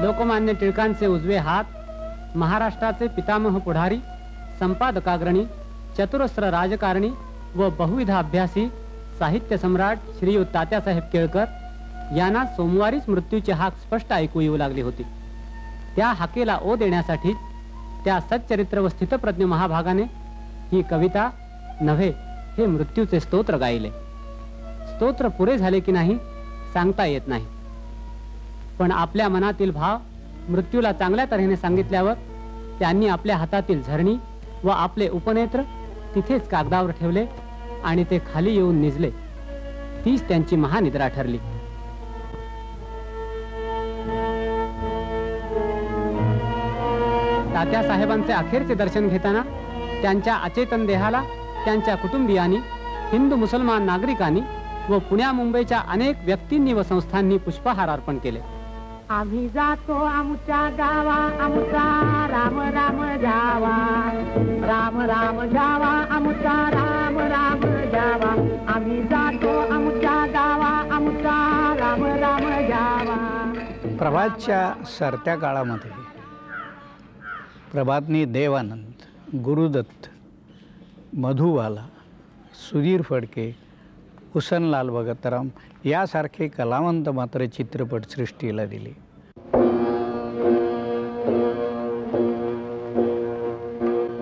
[SPEAKER 13] लोकमान्य टिळकांचे उजवे हात, महाराष्ट्राचे पितामह पुढारी, संपादकाग्रणी, चतुरस्र राजकारणी व बहुविध अभ्यासी साहित्य सम्राट श्रीयुत तात्यासाहेब केळकर यांना सोमवारीच मृत्यूची हाक स्पष्ट ऐकू येऊ लागली होती. त्या हाकेला ओ देण्यासाठी त्या सच्चरित्र व स्थितप्रज्ञ महाभागाने ही कविता नव्हे हे मृत्यूचे स्तोत्र गायले. स्तोत्र पुरे झाले की नाही सांगता येत नाही, पण आपल्या मनातील भाव मृत्यूला चांगल्या तऱ्हेने सांगितल्यावर त्यांनी आपल्या हातातील झरणी व आपले उपनेत्र तिथेच कागदावर ठेवले आणि ते खाली येऊन निजले. तीच त्यांची महानिद्रा ठरली. तात्यासाहेबांचे अखेरचे दर्शन घेताना त्यांच्या अचेतन देहाला त्यांच्या कुटुंबियांनी, हिंदू मुसलमान नागरिकांनी व पुण्या मुंबईच्या अनेक व्यक्तींनी व संस्थांनी पुष्पहार अर्पण केले.
[SPEAKER 16] आम्ही जातो आमच्या गावा, आमचा राम राम जावा, राम राम जावा, आमचा राम राम जावा. आम्ही जातो आमच्या गावा, आमचा राम राम जावा.
[SPEAKER 15] प्रभातच्या सरत्या काळामध्ये प्रभातनी देवानंद, गुरुदत्त, मधुबाला, सुधीर फडके, हुसनलाल भगतराम यासारखे कलावंत मात्र चित्रपट सृष्टीला दिले.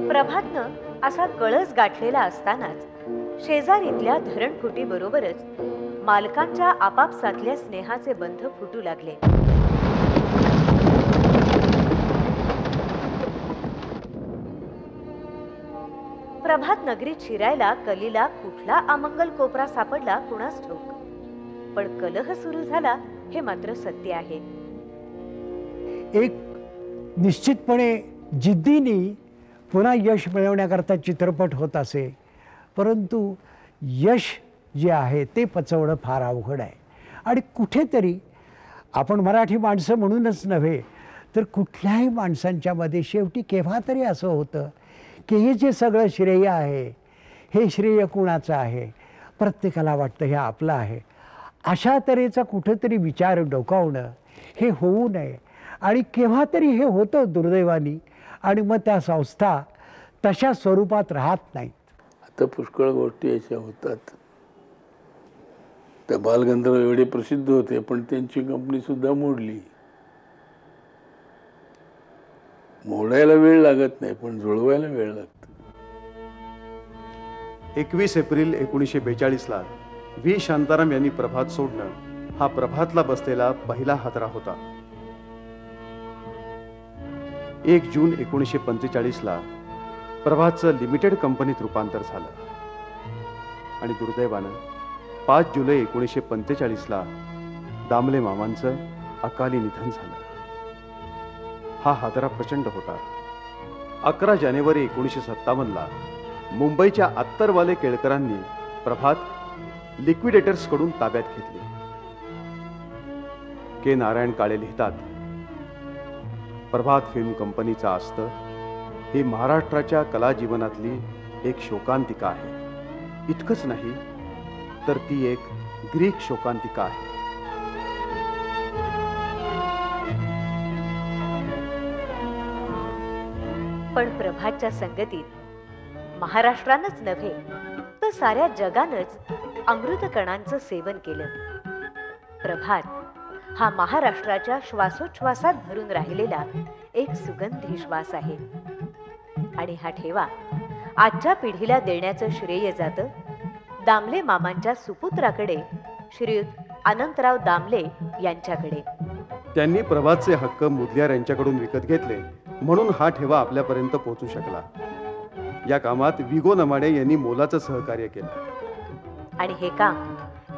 [SPEAKER 9] प्रभातनं असा कळस गाठलेला असतानाच शेजारीतल्या धरणफुटी बरोबरच मालकांच्या आपापसातल्या स्नेहाचे बंध फुटू लागले. प्रभात नगरीत शिरायला कलीला कुठला अमंगल कोपरा सापडला कुणास ठाऊक, पण कलह सुरू झाला हे मात्र सत्य आहे.
[SPEAKER 10] एक निश्चितपणे जिद्दीने पुन्हा यश मिळवण्याकरता चित्रपट होत असे, परंतु यश जे आहे ते पचवणं फार अवघड आहे. आणि कुठेतरी आपण मराठी माणसं म्हणूनच नव्हे तर कुठल्याही माणसांच्या मध्ये शेवटी केव्हा तरी असं होतं की हे जे सगळं श्रेय आहे हे श्रेय कुणाचं आहे, प्रत्येकाला वाटतं हे आपलं आहे. अशा तऱ्हेचा कुठेतरी विचार डोकावणं हे होऊ नये. आणि केव्हा तरी हे होतं दुर्दैवानी, आणि मग त्या संस्था तशा स्वरूपात राहत नाहीत.
[SPEAKER 17] आता पुष्कळ गोष्टी अशा होतात. त्या बालगंधर्व एवढे प्रसिद्ध होते पण त्यांची कंपनी सुद्धा मोडली. मोडायला वेळ लागत नाही पण जुळवायला वेळ लागतो.
[SPEAKER 4] 21 एप्रिल 1942ला व्ही शांताराम यांनी प्रभात सोडणं हा प्रभातला बसलेला पहिला हादरा होता. 1 जून 1945ला प्रभातचं लिमिटेड कंपनीत रूपांतर झालं आणि दुर्दैवानं 5 जुलै 1945ला दामले मामांचं अकाली निधन झालं. हा हादरा प्रचंड होता. 11 जानेवारी 1957ला मुंबईच्या अत्तरवाले केळकरांनी प्रभात लिक्विडेटर्सकडून ताब्यात घेतली. के. नारायण काळे लिहितात, प्रभात फिल्म कंपनीचा अस्त ही महाराष्ट्राच्या कला जीवनातली एक शोकांतिका आहे. इतकंच नाही तर ती एक ग्रीक शोकांतिका आहे.
[SPEAKER 18] पण प्रभातच्या संगतीत महाराष्ट्रानंच नव्हे तर साऱ्या जगानंच अमृतकणांचं सेवन केलं. प्रभात हा महाराष्ट्राच्या श्वासोच्छ्वासात भरून राहिलेला एक सुगंधी श्वास आहे. आणि हा ठेवा आजच्या पिढीला देण्याचं श्रेय जातं दामले मामांच्या सुपुत्राकडे, श्रीयुत अनंतराव दामले यांच्याकडे.
[SPEAKER 4] त्यांनी प्रभातचे हक्क मुदलियार यांच्याकडून विकत घेतले म्हणून हा ठेवा आपल्यापर्यंत पोहोचू शकला. या कामात विगो नमाडे यांनी मोलाचं सहकार्य केलं.
[SPEAKER 18] आणि हे काम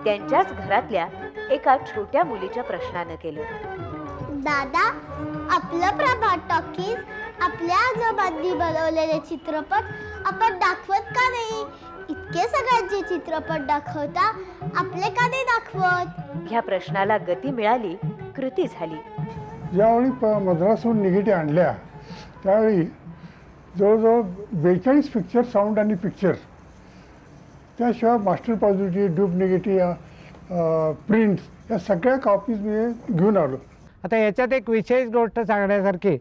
[SPEAKER 18] त्यांच्याच घरातल्या एका छोट्या मुलीच्या प्रश्नानं केलं.
[SPEAKER 20] दादा, आपलं प्रभात टॉकीज आपल्या आजोबांनी बनवलेले चित्रपट आपण दाखवत का नाही? इतके सगळ्यांचे चित्रपट दाखवता, आपले का नाही दाखवत?
[SPEAKER 18] ह्या प्रश्नाला गती मिळाली, कृती झाली.
[SPEAKER 21] ज्यावेळी मद्रासहून निगेटी आणल्या त्यावेळी जवळजवळ 42 पिक्चर, साऊंड आणि पिक्चर, त्याशिवाय master positive, dupe negative, print, या सगळ्या कॉपीज मी घेऊन आलो.
[SPEAKER 10] आता याच्यात एक विशेष गोष्ट सांगण्यासारखी,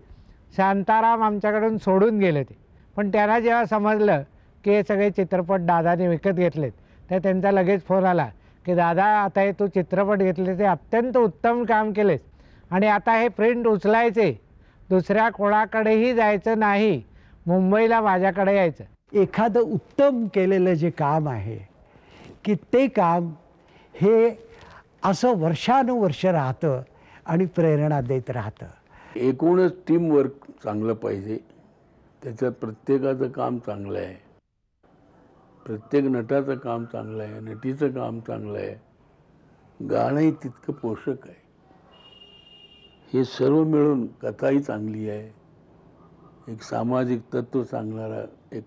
[SPEAKER 10] शांताराम आमच्याकडून सोडून गेले ते, पण त्यांना जेव्हा समजलं की हे सगळे चित्रपट दादाने विकत घेतलेत तर त्यांचा लगेच फोन आला की दादा, आता हे तू चित्रपट घेतले ते अत्यंत उत्तम काम केलेस आणि आता हे प्रिंट उचलायचे, दुसऱ्या कोणाकडेही जायचं नाही, मुंबईला माझ्याकडे यायचं. एखादं उत्तम केलेलं जे काम आहे की ते काम हे असं वर्षानुवर्ष राहतं आणि प्रेरणा देत राहतं.
[SPEAKER 17] एकूणच टीम वर्क चांगलं पाहिजे. त्याच्यात प्रत्येकाचं काम चांगलं आहे, प्रत्येक नटाचं काम चांगलं आहे, नटीचं काम चांगलं आहे, गाणंही तितकं पोषक आहे. हे सर्व मिळून कथाही चांगली आहे, एक सामाजिक तत्व सांगणारा एक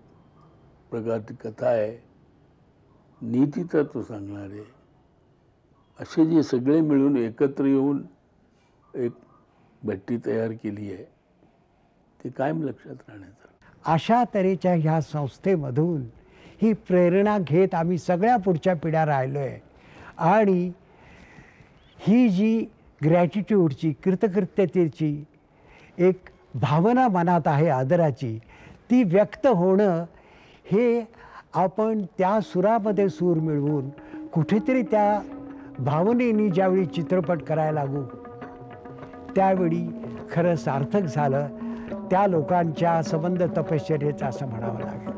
[SPEAKER 17] प्रकारची कथा आहे, नीती तत्व सांगणारे, असे जे सगळे मिळून एकत्र येऊन एक भट्टी तयार केली आहे, ते कायम लक्षात राहण्याचं.
[SPEAKER 10] अशा तऱ्हेच्या ह्या संस्थेमधून ही प्रेरणा घेत आम्ही सगळ्या पुढच्या पिढ्या राहिलो आहे. आणि ही जी ग्रॅटिट्यूडची, कृतकृत्यतेची एक भावना मनात आहे आदराची, ती व्यक्त होणं हे आपण त्या सुरामध्ये सूर मिळवून कुठेतरी त्या भावनेनी ज्यावेळी चित्रपट करायला लागू त्यावेळी खरं सार्थक झालं त्या लोकांच्या संबंध तपश्चर्येचं असं म्हणावं लागेल.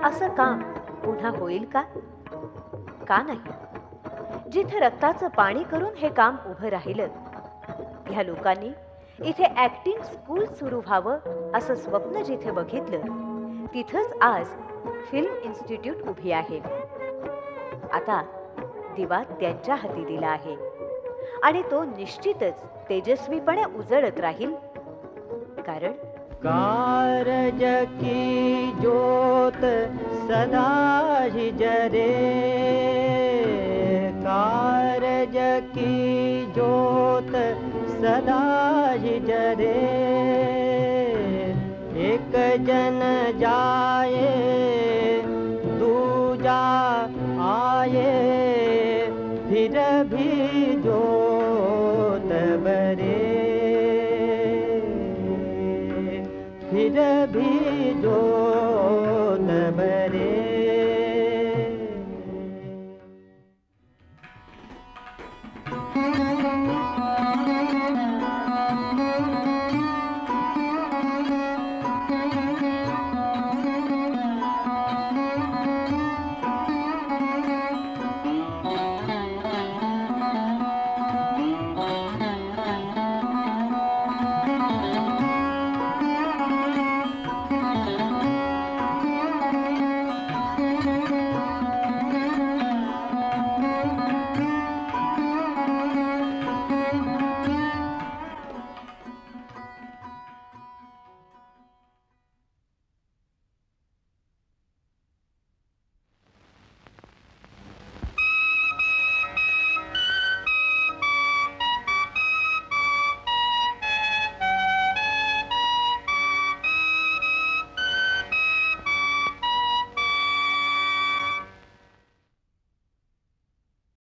[SPEAKER 18] असं काम पुन्हा होईल का? का नाही? जिथे रक्ताचं पाणी करून हे काम उभं राहिलं, ह्या लोकांनी इथे ऍक्टिंग स्कूल सुरू व्हावं असं स्वप्न जिथे बघितलं तिथंच आज फिल्म इन्स्टिट्यूट उभी आहे. आता दिवा त्यांच्या हाती दिला आहे. आणि तो निश्चितच तेजस्वीपणे उजळत राहील. कारण
[SPEAKER 3] कारज की ज्योत सदा ही जरे, कारज की ज्योत सदा ही जरे, एक जन जाए दूजा आए, फिर भी ज्योत बरे, फिर भी ज्योत